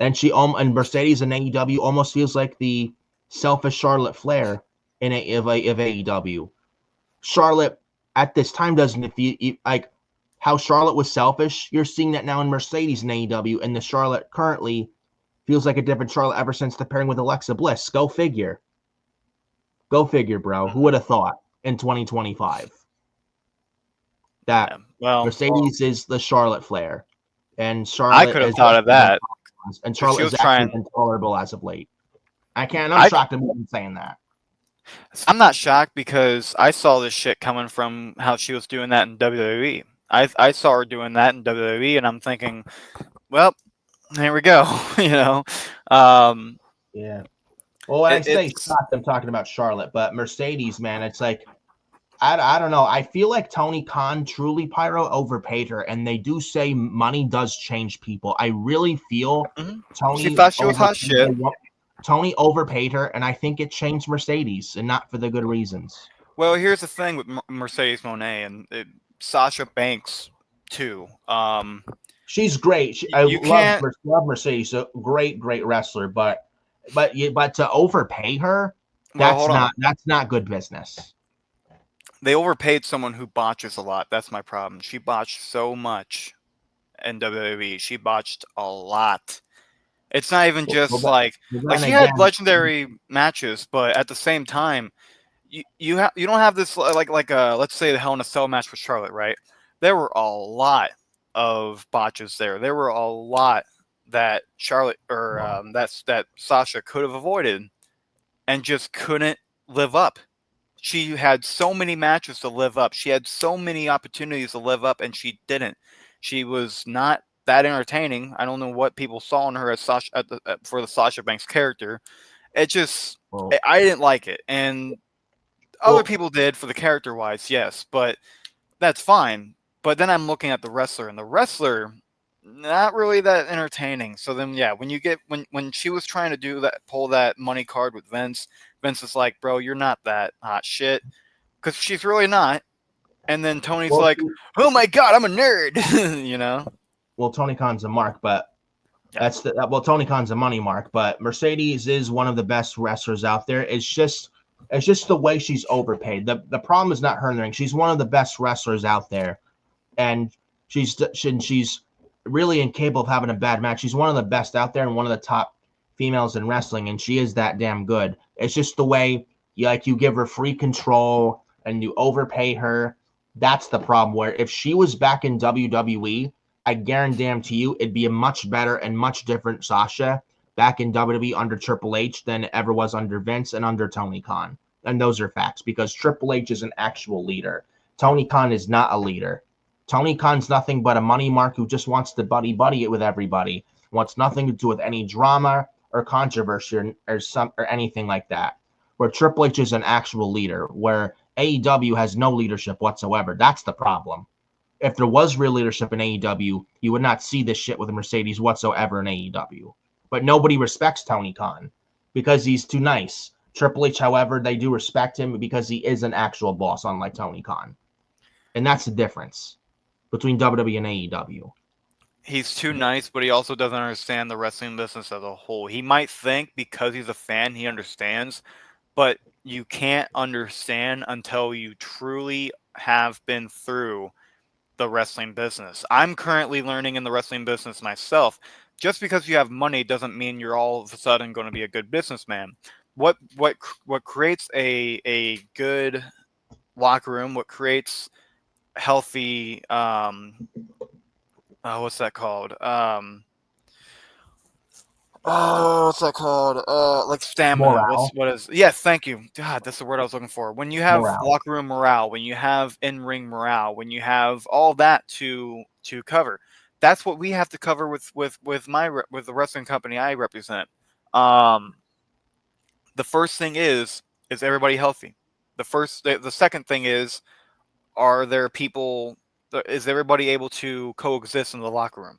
And and Mercedes in AEW almost feels like the selfish Charlotte Flair of AEW. Charlotte at this time doesn't feel like how Charlotte was selfish. You're seeing that now in Mercedes and AEW, and the Charlotte currently feels like a different Charlotte ever since the pairing with Alexa Bliss. Go figure, bro. Who would have thought in 2025 that Mercedes is the Charlotte Flair, and Charlotte? I could have thought of that, and Charlotte has actually been tolerable as of late. I'm shocked I'm even saying that. I'm not shocked because I saw this shit coming from how she was doing that in WWE. I saw her doing that in WWE, and I'm thinking, well, here we go. Yeah. Well, when I say shocked, I'm talking about Charlotte, but Mercedes, man, it's like I don't know. I feel like Tony Khan truly overpaid her, and they do say money does change people. I really feel Tony. She thought she was hot shit. Tony overpaid her, and I think it changed Mercedes, and not for the good reasons. Well, here's the thing with Mercedes Moné and Sasha Banks too. She's great. I love Mercedes, a great wrestler, but to overpay her, that's not good business. They overpaid someone who botches a lot. That's my problem. She botched so much in WWE. She botched a lot. It's not even just like she had legendary matches, but at the same time, you don't have this like let's say the Hell in a Cell match with Charlotte, right? There were a lot of botches there. There were a lot that Charlotte or that Sasha could have avoided, and just couldn't live up. She had so many matches to live up. She had so many opportunities to live up, and she didn't. She was not that entertaining. I don't know what people saw in her as Sasha for the Sasha Banks character. It just I didn't like it, and other people did for the character wise, yes, but that's fine. But then I'm looking at the wrestler, and the wrestler not really that entertaining. So then yeah, when you get when she was trying to do that, pull that money card with Vince is like, bro, you're not that hot shit, because she's really not. And then Tony's like, oh my god, I'm a nerd. You know. Well, Tony Khan's a mark, but Tony Khan's a money mark, but Mercedes is one of the best wrestlers out there. It's just the way she's overpaid. The problem is not her in the ring. She's one of the best wrestlers out there, and she's really incapable of having a bad match. She's one of the best out there and one of the top females in wrestling, and she is that damn good. It's just the way you give her free control and you overpay her. That's the problem. Where if she was back in WWE, I guarantee you it'd be a much better and much different Sasha back in WWE under Triple H than it ever was under Vince and under Tony Khan. And those are facts, because Triple H is an actual leader. Tony Khan is not a leader. Tony Khan's nothing but a money mark who just wants to buddy it with everybody. Wants nothing to do with any drama or controversy or anything like that. Where Triple H is an actual leader, where AEW has no leadership whatsoever. That's the problem. If there was real leadership in AEW, you would not see this shit with Mercedes whatsoever in AEW. But nobody respects Tony Khan because he's too nice. Triple H, however, they do respect him because he is an actual boss, unlike Tony Khan. And that's the difference between WWE and AEW. He's too nice, but he also doesn't understand the wrestling business as a whole. He might think because he's a fan, he understands, but you can't understand until you truly have been through the wrestling business. I'm currently learning in the wrestling business myself. Just because you have money doesn't mean you're all of a sudden going to be a good businessman. What creates a good locker room, what creates healthy what's that called? What's that called? Like stamina. What is? Yes, thank you. God, that's the word I was looking for. When you have locker room morale, when you have in-ring morale, when you have all that to cover, that's what we have to cover with the wrestling company I represent. The first thing is everybody healthy? The second thing is, are there people? Is everybody able to coexist in the locker room?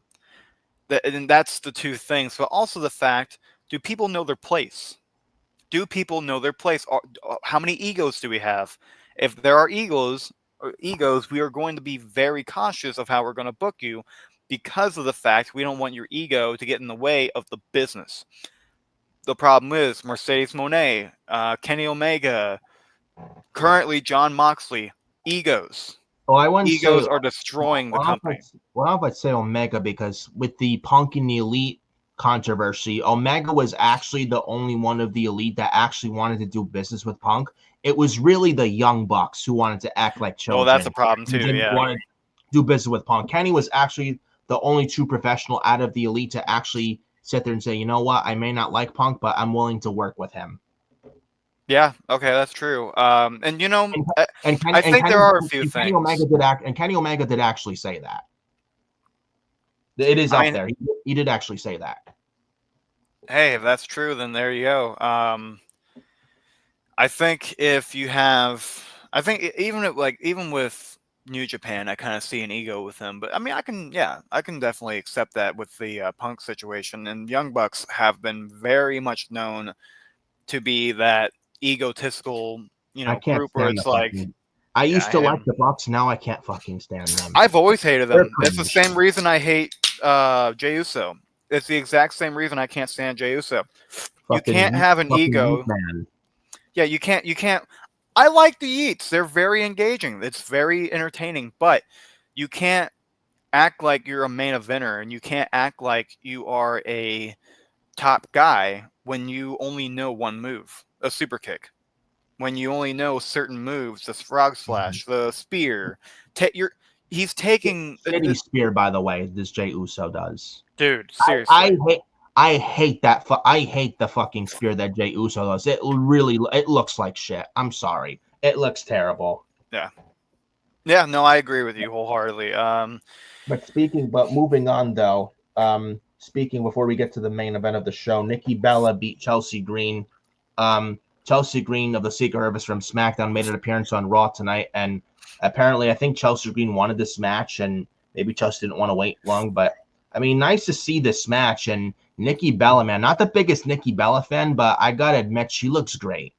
And that's the two things. But also the fact: do people know their place? Do people know their place? How many egos do we have? If there are egos, we are going to be very cautious of how we're going to book you, because of the fact we don't want your ego to get in the way of the business. The problem is Mercedes Moné, Kenny Omega, currently Jon Moxley, egos. Egos are destroying the company. Well, I'd say Omega, because with the Punk and the Elite controversy, Omega was actually the only one of the Elite that actually wanted to do business with Punk. It was really the Young Bucks who wanted to act like children. Oh, that's a problem too. Yeah, wanted to do business with Punk. Kenny was actually the only true professional out of the Elite to actually sit there and say, you know what, I may not like Punk, but I'm willing to work with him. Yeah, okay, that's true. And you know, I think there are a few things. Kenny Omega did actually say that. It is up there. He did actually say that. Hey, if that's true, then there you go. I think even with New Japan, I kind of see an ego with him. But I mean, I can definitely accept that with the Punk situation. And Young Bucks have been very much known to be that egotistical, group where it's like, I used to like the Bucks. Now I can't fucking stand them. I've always hated them. It's the same reason I hate Jey Uso. It's the exact same reason I can't stand Jey Uso. You can't have an ego. Man. Yeah, you can't. I like the Yeats. They're very engaging. It's very entertaining. But you can't act like you're a main eventer, and you can't act like you are a top guy when you only know one move, a super kick. When you only know certain moves, the frog splash, the spear. He's taking shitty spear, by the way. This Jey Uso does, dude. Seriously, I hate that. I hate the fucking spear that Jey Uso does. It looks like shit. I'm sorry, it looks terrible. Yeah. No, I agree with you wholeheartedly. But moving on though. Speaking before we get to the main event of the show, Nikki Bella beat Chelsea Green. Chelsea Green of the Secret Service from SmackDown made an appearance on Raw tonight, and apparently I think Chelsea Green wanted this match, and maybe Chelsea didn't want to wait long, but I mean, nice to see this match. And Nikki Bella, man, not the biggest Nikki Bella fan, but I gotta admit, she looks great.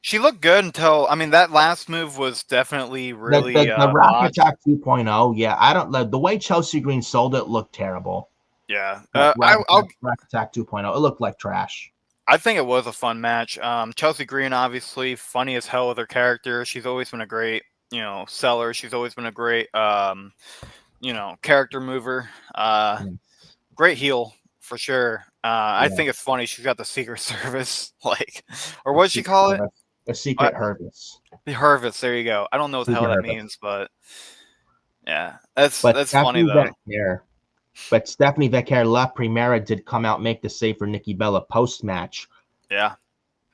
She looked good until, I mean, that last move was definitely really the Rack Attack 2.0. Yeah, I don't the way Chelsea Green sold it looked terrible. Yeah, Rack Attack 2.0. It looked like trash. I think it was a fun match. Chelsea Green, obviously, funny as hell with her character. She's always been a great, seller. She's always been a great, character mover. Great heel for sure. I think it's funny. She's got the Secret Service, or what did she call it? A Secret Hervis. The Hervis. There you go. I don't know what the hell that means, but yeah, that's funny though. But Stephanie Vecchia La Primera did come out and make the save for Nikki Bella post-match. Yeah.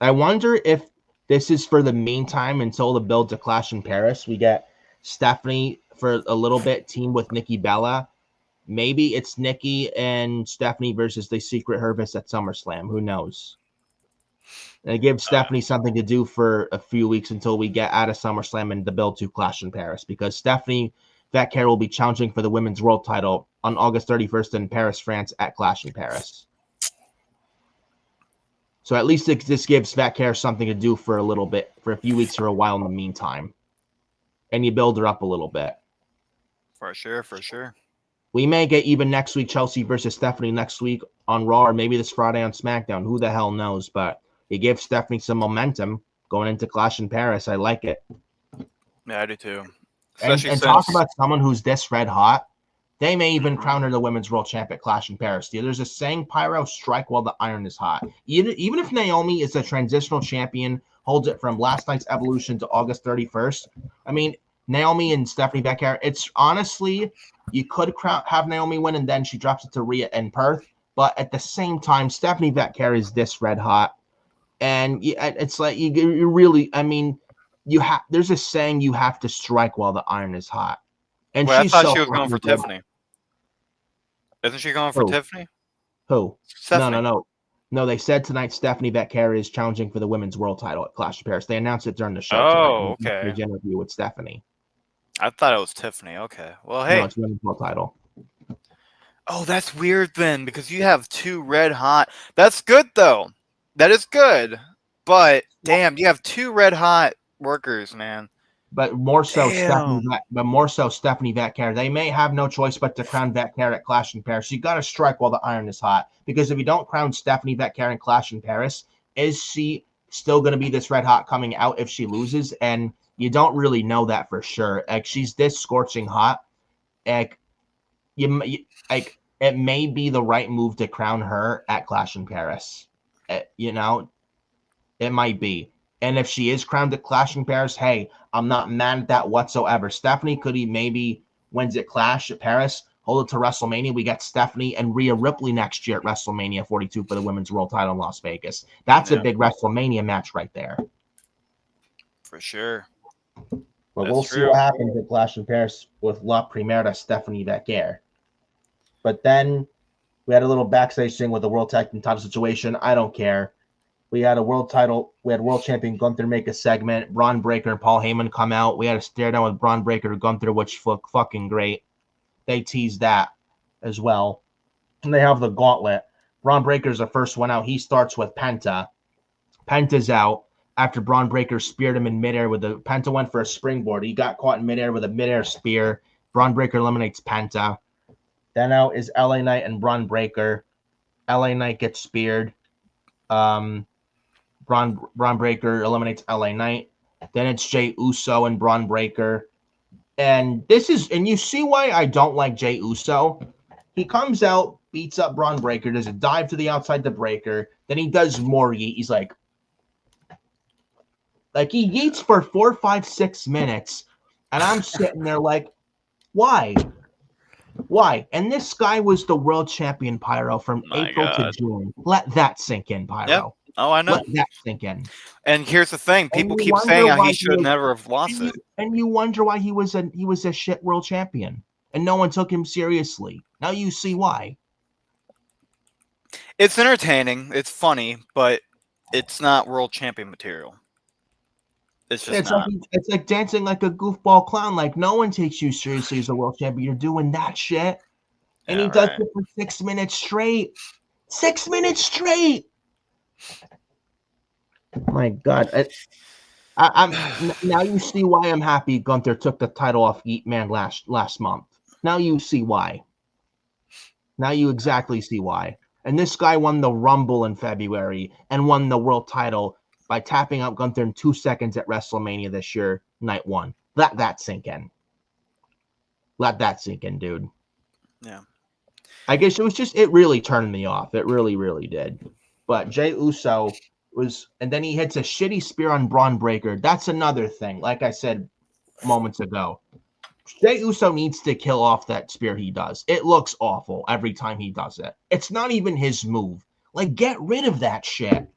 I wonder if this is for the meantime until the build to Clash in Paris. We get Stephanie for a little bit team with Nikki Bella. Maybe it's Nikki and Stephanie versus the Secret Hervis at SummerSlam. Who knows? And it gives Stephanie something to do for a few weeks until we get out of SummerSlam and the build to Clash in Paris, because Stephanie Vecchia will be challenging for the Women's World title on August 31st in Paris, France at Clash in Paris. So at least this gives Vecchia something to do for a little bit, for a few weeks or a while in the meantime. And you build her up a little bit. For sure. We may get even next week Chelsea versus Stephanie next week on Raw, or maybe this Friday on SmackDown. Who the hell knows? But it gives Stephanie some momentum going into Clash in Paris. I like it. Yeah, I do too. And talk about someone who's this red hot. They may even crown her the Women's World Champ at Clash in Paris. There's a saying, Pyro, strike while the iron is hot. Even if Naomi is a transitional champion, holds it from last night's Evolution to August 31st. I mean, Naomi and Stephanie Vecchia, it's honestly, you could have Naomi win and then she drops it to Rhea and Perth. But at the same time, Stephanie Vecchia is this red hot. And it's like, you really, I mean, there's a saying, you have to strike while the iron is hot. And I thought she was going for Tiffany. Isn't she going for Tiffany? Who? Stephanie. No, they said tonight Stephanie Vecchia is challenging for the Women's World title at Clash of Paris. They announced it during the show. Oh, okay. The interview with Stephanie. I thought it was Tiffany. Okay. Well, hey. No, it's Women's World title. Oh, that's weird then, because you have two red hot. That's good, though. That is good. But, damn, you have two red hot workers, man. But more so, Stephanie Vecchia. They may have no choice but to crown Vecchia at Clash in Paris. You got to strike while the iron is hot, because if you don't crown Stephanie Vecchia in Clash in Paris, is she still going to be this red hot coming out if she loses? And you don't really know that for sure. Like, she's this scorching hot. Like, it may be the right move to crown her at Clash in Paris. It might be. And if she is crowned at Clash in Paris, hey, I'm not mad at that whatsoever. Stephanie could maybe wins at Clash at Paris, hold it to WrestleMania. We got Stephanie and Rhea Ripley next year at WrestleMania 42 for the Women's World title in Las Vegas. That's a big WrestleMania match right there. For sure. But we'll see what happens at Clash in Paris with La Primera Stephanie Vecchia. But then we had a little backstage thing with the World Tag Team title situation. I don't care. We had world champion Gunther make a segment. Braun Breaker and Paul Heyman come out. We had a stare down with Braun Breaker to Gunther, which looked fucking great. They teased that as well. And they have the gauntlet. Braun Breaker's the first one out. He starts with Penta. Penta's out. after Braun Breaker speared him in midair with a Penta went for a springboard. He got caught in midair with a midair spear. Braun Breaker eliminates Penta. Then out is LA Knight and Braun Breaker. LA Knight gets speared. Braun Breaker eliminates LA Knight. Then it's Jey Uso and Braun Breaker. And you see why I don't like Jey Uso. He comes out, beats up Braun Breaker, does a dive to the outside the breaker. Then he does more yeet. He's like he yeets for 4, 5, 6 minutes. And I'm sitting there like, why? Why? And this guy was the world champion, Pyro, from April to June. Let that sink in, Pyro. Yep. Oh, I know. Let that sink in. And here's the thing: people keep saying how he should never have lost it. And you wonder why he was a shit world champion, and no one took him seriously. Now you see why. It's entertaining. It's funny, but it's not world champion material. It's just not. It's like dancing like a goofball clown. Like, no one takes you seriously as a world champion. You're doing that shit. And he does it for 6 minutes straight. 6 minutes straight. My God. I'm now you see why I'm happy Gunther took the title off Yeet Man last month. Now you see why. Now you exactly see why. And this guy won the Rumble in February and won the world title by tapping out Gunther in 2 seconds at WrestleMania this year, night 1. Let that sink in. Let that sink in, dude. Yeah. I guess it really turned me off. It really, really did. But Jey Uso and then he hits a shitty spear on Braun Breaker. That's another thing. Like I said moments ago, Jey Uso needs to kill off that spear he does. It looks awful every time he does it. It's not even his move. Like, get rid of that shit.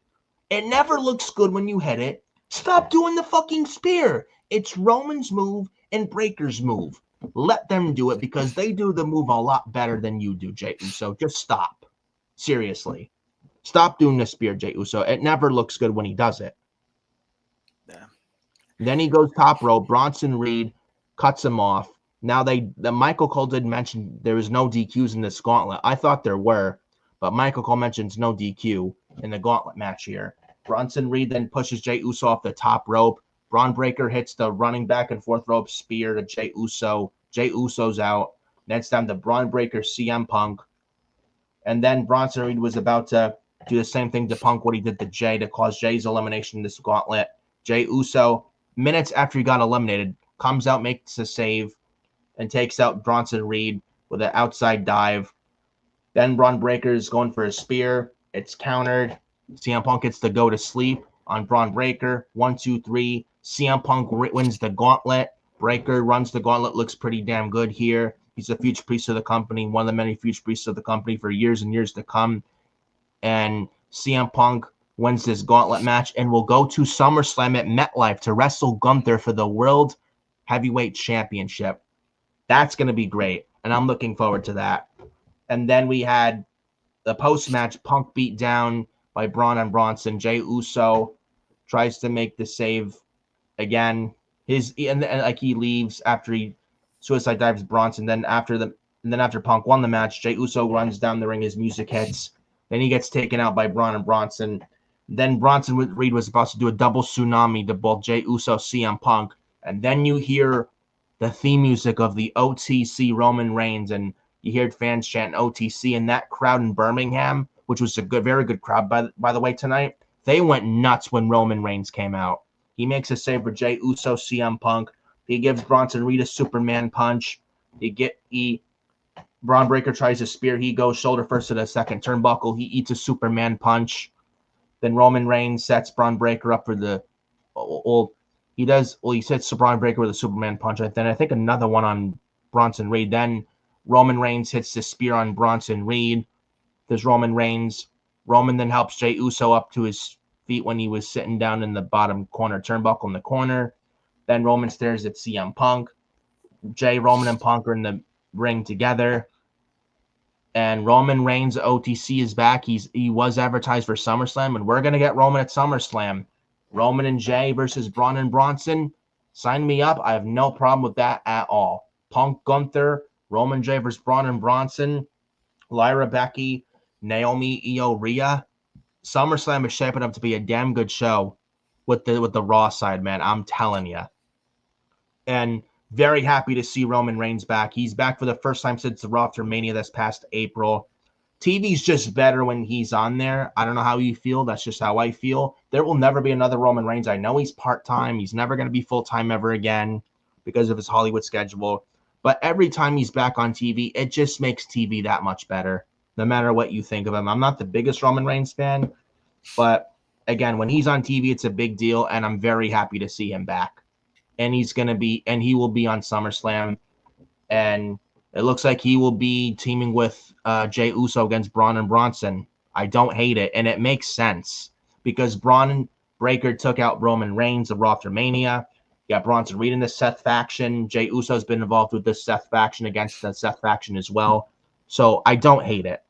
It never looks good when you hit it. Stop doing the fucking spear. It's Roman's move and Breaker's move. Let them do it because they do the move a lot better than you do, Jey Uso. Just stop. Seriously. Stop doing the spear, Jey Uso. It never looks good when he does it. Yeah. Then he goes top rope. Bronson Reed cuts him off. Now Michael Cole did mention there was no DQs in this gauntlet. I thought there were, but Michael Cole mentions no DQ in the gauntlet match here. Bronson Reed then pushes Jey Uso off the top rope. Braun Breaker hits the running back and forth rope spear to Jey Uso. Jey Uso's out. Next time the Braun Breaker CM Punk. And then Bronson Reed was about to do the same thing to Punk, what he did to Jey to cause Jey's elimination in this gauntlet. Jey Uso, minutes after he got eliminated, comes out, makes a save, and takes out Bronson Reed with an outside dive. Then Braun Breaker is going for a spear. It's countered. CM Punk gets to go to sleep on Braun Breaker. 1, 2, 3. CM Punk wins the gauntlet. Breaker runs the gauntlet, looks pretty damn good here. He's a future priest of the company, one of the many future priests of the company for years and years to come. And CM Punk wins this gauntlet match and will go to SummerSlam at MetLife to wrestle Gunther for the World Heavyweight Championship. That's going to be great, and I'm looking forward to that. And then we had the post-match Punk beat down by Braun and Bronson. Jey Uso tries to make the save again. He leaves after he suicide dives Bronson. Then after Punk won the match, Jey Uso runs down the ring. His music hits. Then he gets taken out by Braun and Bronson. Then Bronson Reed was about to do a double tsunami to both Jey Uso, CM Punk, and then you hear the theme music of the OTC Roman Reigns, and you hear fans chanting OTC, and that crowd in Birmingham, which was a very good crowd by the way tonight, they went nuts when Roman Reigns came out. He makes a save for Jey Uso, CM Punk. He gives Bronson Reed a Superman punch. Braun Breaker tries a spear. He goes shoulder first to the second turnbuckle. He eats a Superman punch. Then Roman Reigns sets Braun Breaker up for he sets Braun Breaker with a Superman punch. And then I think another one on Bronson Reed. Then Roman Reigns hits the spear on Bronson Reed. There's Roman Reigns. Roman then helps Jey Uso up to his feet when he was sitting down in the bottom corner turnbuckle in the corner. Then Roman stares at CM Punk. Roman, and Punk are in the ring together. And Roman Reigns OTC is back. He was advertised for SummerSlam, and we're going to get Roman at SummerSlam. Roman and Jey versus Braun and Bronson. Sign me up. I have no problem with that at all. Punk, Gunther, Roman, Jey versus Braun and Bronson, Lyra, Becky, Naomi, Io, Rhea. SummerSlam is shaping up to be a damn good show. with the Raw side, man. I'm telling you. And very happy to see Roman Reigns back. He's back for the first time since the Raw after Mania this past April. TV's just better when he's on there. I don't know how you feel. That's just how I feel. There will never be another Roman Reigns. I know he's part-time. He's never going to be full-time ever again because of his Hollywood schedule. But every time he's back on TV, it just makes TV that much better, no matter what you think of him. I'm not the biggest Roman Reigns fan, but again, when he's on TV, it's a big deal, and I'm very happy to see him back. And he will be on SummerSlam, and it looks like he will be teaming with Jey Uso against Braun and Bronson. I don't hate it, and it makes sense because Braun Breaker took out Roman Reigns of Raw after Mania. You got Bronson Reed in the Seth faction. Jey Uso's been involved with this Seth faction against the Seth faction as well. So I don't hate it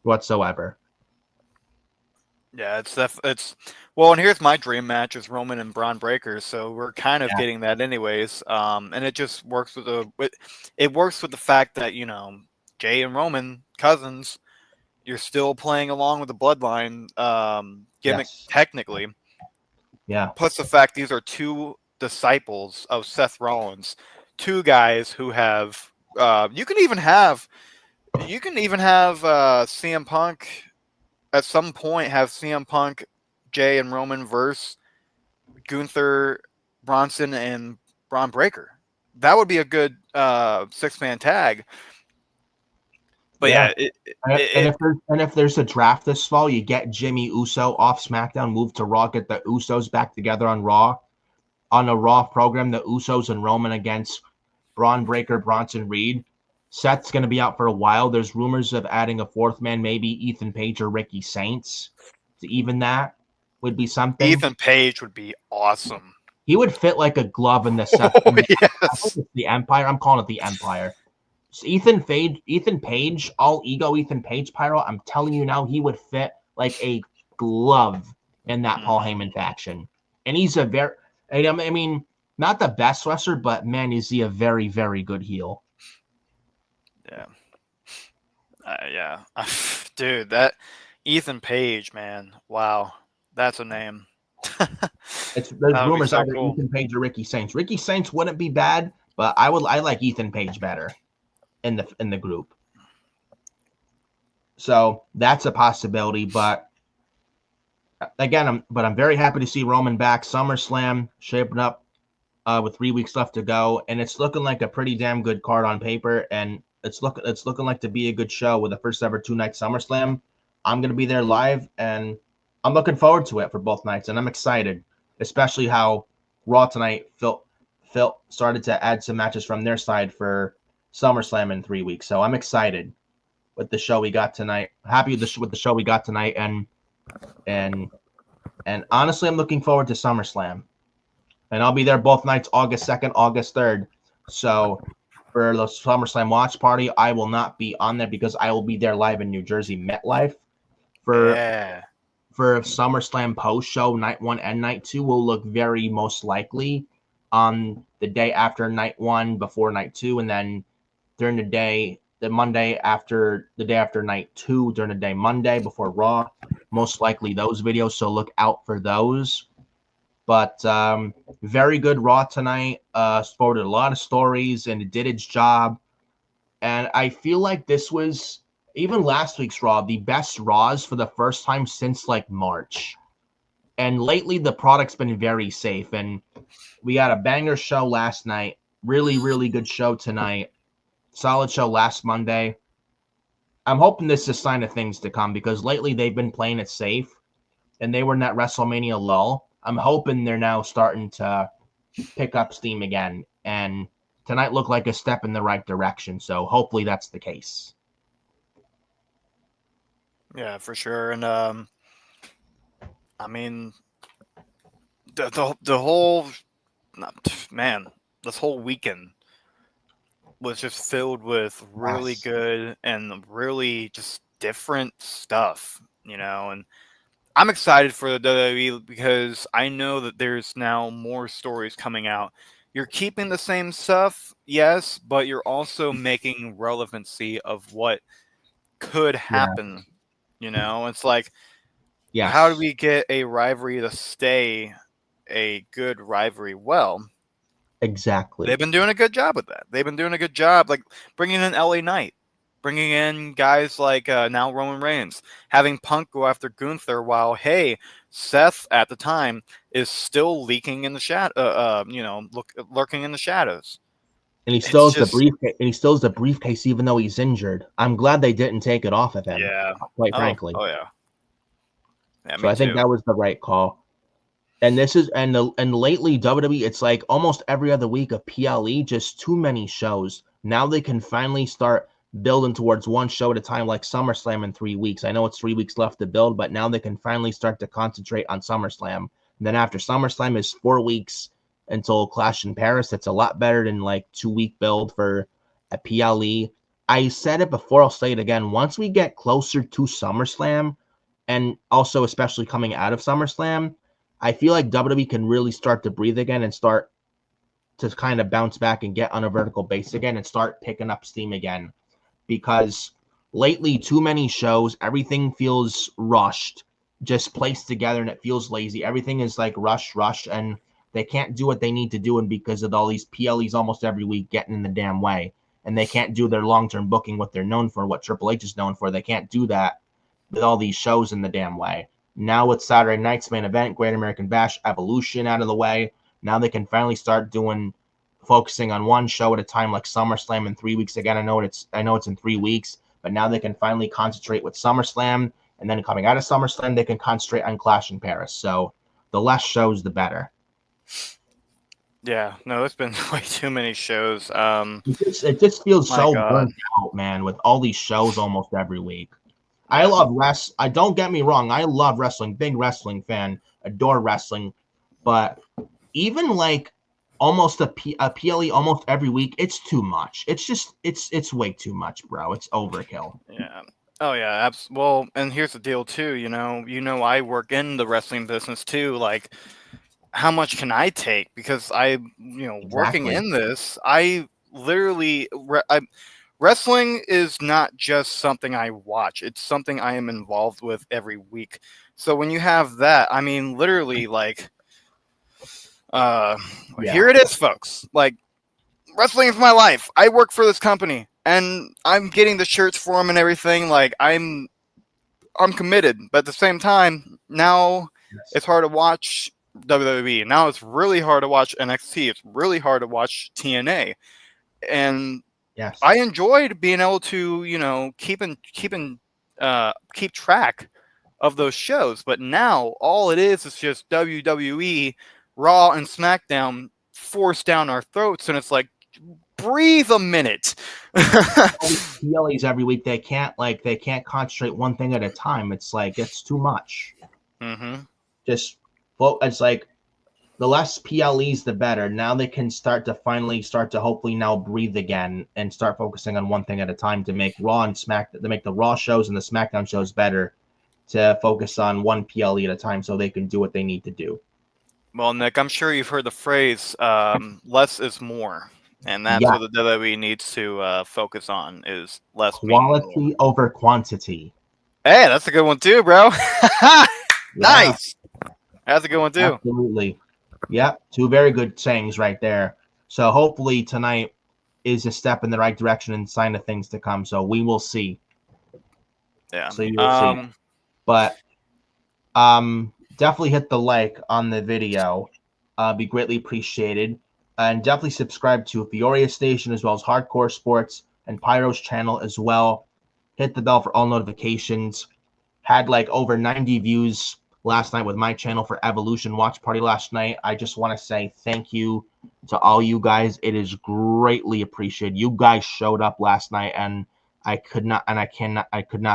whatsoever. Yeah, it's well, and here's my dream match is Roman and Braun Breaker, so we're kind of getting that anyways. And it just works with the fact that, you know, Jay and Roman cousins, you're still playing along with the bloodline gimmick technically. Yeah. Plus the fact these are two disciples of Seth Rollins, two guys who have you can even have CM Punk at some point have CM Punk, Jay, and Roman versus Gunther, Bronson, and Braun Breaker. That would be a good 6-man tag. But yeah, if there's a draft this fall, you get Jimmy Uso off SmackDown, move to Raw, get the Usos back together on Raw. On a Raw program, the Usos and Roman against Braun Breaker, Bronson Reed. Seth's going to be out for a while. There's rumors of adding a fourth man, maybe Ethan Page or Ricky Saints. To even that would be something. Ethan Page would be awesome. He would fit like a glove in the Seth. Yes. The Empire. I'm calling it the Empire. So Ethan Page, all ego Ethan Page, Pyro. I'm telling you now, he would fit like a glove in that Paul Heyman faction. And he's I mean, not the best wrestler, but man, is he a very, very good heel. Yeah. Dude, that Ethan Page, man. Wow. That's a name. There's rumors either cool. Ethan Page or Ricky Saints. Ricky Saints wouldn't be bad, but I like Ethan Page better in the group. So that's a possibility, but again, I'm very happy to see Roman back. SummerSlam shaping up with 3 weeks left to go, and it's looking like a pretty damn good card on paper, and it's looking like to be a good show with the first ever 2-night SummerSlam. I'm going to be there live, and I'm looking forward to it for both nights, and I'm excited, especially how Raw tonight started to add some matches from their side for SummerSlam in 3 weeks. So I'm excited with the show we got tonight. Happy with the show we got tonight, and honestly, I'm looking forward to SummerSlam, and I'll be there both nights, August 2nd, August 3rd. So for the SummerSlam watch party, I will not be on there because I will be there live in New Jersey MetLife. For SummerSlam post show, night 1 and night 2 will look very most likely on the day after night 1, before night 2, and then during the day, the day after night 2, during the day Monday before Raw. Most likely those videos, so look out for those. But very good Raw tonight. Sported a lot of stories, and it did its job. And I feel like this was, even last week's Raw, the best Raws for the first time since like March. And lately, the product's been very safe. And we got a banger show last night. Really, really good show tonight. Solid show last Monday. I'm hoping this is a sign of things to come because lately they've been playing it safe. And they were in that WrestleMania lull. I'm hoping they're now starting to pick up steam again. And tonight looked like a step in the right direction. So hopefully that's the case. Yeah, for sure. And I mean, the whole this whole weekend was just filled with really good and really just different stuff, you know. And I'm excited for the WWE because I know that there's now more stories coming out. You're keeping the same stuff, yes, but you're also making relevancy of what could happen. You know, it's like Yes. How do we get a rivalry to stay a good rivalry? Well, exactly. they've been doing a good job with that. They've been doing a good job, like bringing in LA Knight, bringing in guys like now Roman Reigns, having Punk go after Gunther, while hey, Seth at the time is still leaking in the lurking in the shadows. And he still has the briefcase. And he still has the briefcase, even though he's injured. I'm glad they didn't take it off of him. Yeah. Quite frankly. Oh yeah. Yeah, so I think that was the right call. And this is and lately WWE, it's like almost every other week of PLE, just too many shows. Now they can finally start building towards one show at a time, like SummerSlam in 3 weeks. I know it's 3 weeks left to build, but now they can finally start to concentrate on SummerSlam. And then after SummerSlam is 4 weeks until Clash in Paris. That's a lot better than like 2-week build for a PLE. I said it before, I'll say it again. Once we get closer to SummerSlam, and also especially coming out of SummerSlam, I feel like WWE can really start to breathe again and start to kind of bounce back and get on a vertical base again and start picking up steam again. Because lately, too many shows, everything feels rushed, just placed together, and it feels lazy. Everything is like rush, and they can't do what they need to do, and because of all these PLEs almost every week getting in the damn way, and they can't do their long-term booking, what they're known for, what Triple H is known for. They can't do that with all these shows in the damn way. Now with Saturday night's main event, Great American Bash, Evolution out of the way, now they can finally start focusing on one show at a time, like SummerSlam in 3 weeks. Again, I know it's in 3 weeks, but now they can finally concentrate with SummerSlam, and then coming out of SummerSlam, they can concentrate on Clash in Paris. So the less shows, the better. Yeah, no, it's been way too many shows. It just feels so burnt out, man, with all these shows almost every week. I love wrestling. Don't get me wrong. I love wrestling. Big wrestling fan. Adore wrestling. But even like almost a PLE almost every week, it's too much. It's way too much, bro. It's overkill. Yeah. Oh yeah. Well, and here's the deal too. I work in the wrestling business too. Like, how much can I take? Because working in this, I literally, wrestling is not just something I watch. It's something I am involved with every week. So when you have that, I mean, literally, like, here it is, folks. Like, wrestling is my life. I work for this company, and I'm getting the shirts for them and everything. Like, I'm committed, but at the same time, now it's hard to watch WWE. Now it's really hard to watch NXT. It's really hard to watch TNA, and I enjoyed being able to keep track of those shows. But now all it is just WWE, Raw, and SmackDown forced down our throats, and it's like, breathe a minute. PLEs every week. They can't concentrate one thing at a time. It's like, it's too much. Mm-hmm. It's like the less PLEs, the better. Now they can start to hopefully now breathe again and start focusing on one thing at a time to make Raw and to make the Raw shows and the SmackDown shows better, to focus on one PLE at a time so they can do what they need to do. Well, Nick, I'm sure you've heard the phrase, less is more. And that's what the WWE needs to focus on, is less quality over quantity. Hey, that's a good one too, bro. Nice. That's a good one too. Absolutely. Yep. 2 very good sayings right there. So hopefully tonight is a step in the right direction and sign of things to come. So we will see. Yeah. So you will see. But definitely hit the like on the video. Be greatly appreciated. And definitely subscribe to Fiore Station as well as Hardcore Sports and Pyro's channel as well. Hit the bell for all notifications. Had like over 90 views last night with my channel for Evolution Watch Party last night. I just want to say thank you to all you guys. It is greatly appreciated. You guys showed up last night, and I could not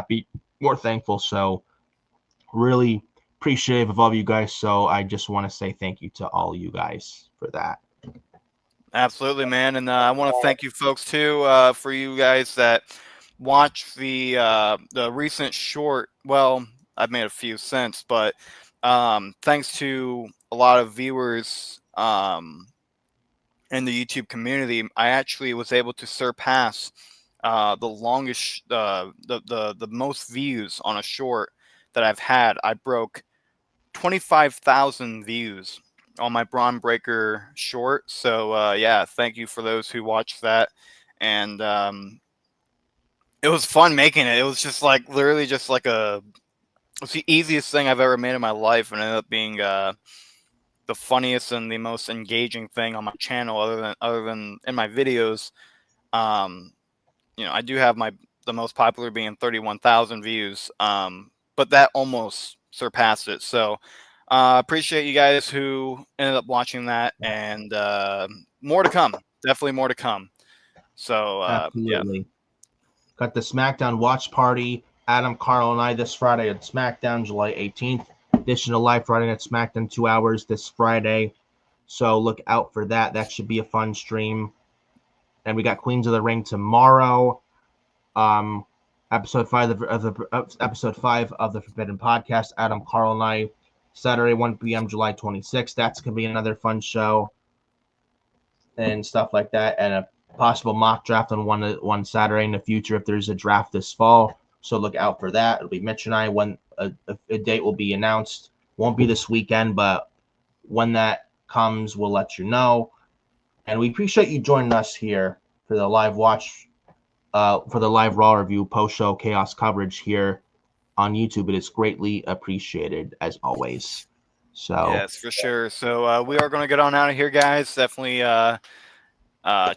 be more thankful. So really appreciative of all of you guys. So I just want to say thank you to all you guys for that. Absolutely, man. And I want to thank you folks too, for you guys that watch the recent short. Well, I've made a few since, but thanks to a lot of viewers in the YouTube community, I actually was able to surpass the longest, the most views on a short that I've had, I broke 25,000 views on my Braun Breaker short. So yeah, thank you for those who watched that. And it was fun making it. It was just like literally just like it's the easiest thing I've ever made in my life, and ended up being the funniest and the most engaging thing on my channel, other than in my videos. You know, I do have the most popular being 31,000 views, but that almost surpassed it. So appreciate you guys who ended up watching that, and more to come. Definitely more to come. So absolutely. Yeah. Got the SmackDown watch party. Adam, Carl, and I this Friday at SmackDown, July 18th. Additional live Friday at SmackDown 2 hours this Friday. So look out for that. That should be a fun stream. And we got Queens of the Ring tomorrow. Episode 5 of the Forbidden Podcast. Adam, Carl, and I. Saturday, 1 p.m., July 26th. That's gonna be another fun show and stuff like that. And a possible mock draft on one Saturday in the future if there's a draft this fall. So look out for that. It'll be Mitch and I when a date will be announced. Won't be this weekend, but when that comes, we'll let you know. And we appreciate you joining us here for the live watch, for the live Raw review post-show chaos coverage here on YouTube. It is greatly appreciated as always. So yes, for sure. So we are going to get on out of here, guys. Definitely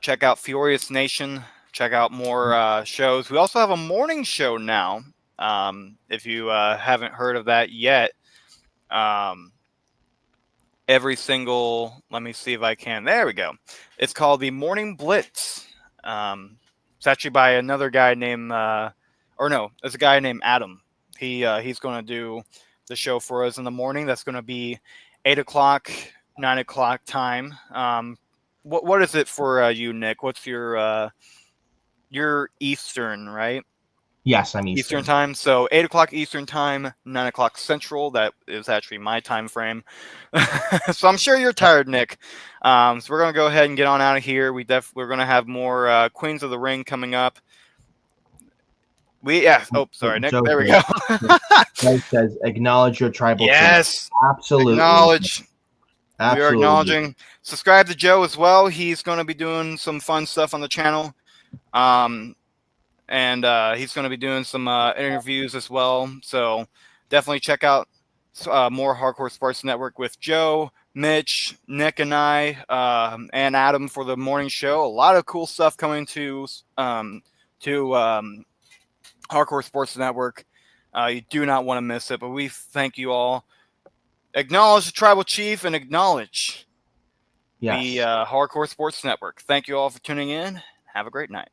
check out Furious Nation. Check out more shows. We also have a morning show now. If you haven't heard of that yet, every single, let me see if I can. There we go. It's called the Morning Blitz. It's actually by another guy named, it's a guy named Adam. He's going to do the show for us in the morning. That's going to be 8 o'clock, 9 o'clock time. What is it for you, Nick? What's your Eastern, right? Yes, I'm Eastern time. So 8 o'clock Eastern time, 9 o'clock Central. That is actually my time frame. So I'm sure you're tired, Nick. So we're gonna go ahead and get on out of here. We're gonna have more Queens of the Ring coming up. Oh, sorry, Nick. There we go. Joe says, acknowledge your tribal. Yes, absolutely. Acknowledge. Absolutely. We are acknowledging. Subscribe to Joe as well. He's going to be doing some fun stuff on the channel. And he's going to be doing some interviews as well. So definitely check out more Hardcore Sports Network with Joe, Mitch, Nick, and I, and Adam for the morning show. A lot of cool stuff coming to Hardcore Sports Network. You do not want to miss it, but we thank you all. Acknowledge the Tribal Chief and acknowledge the Hardcore Sports Network. Thank you all for tuning in. Have a great night.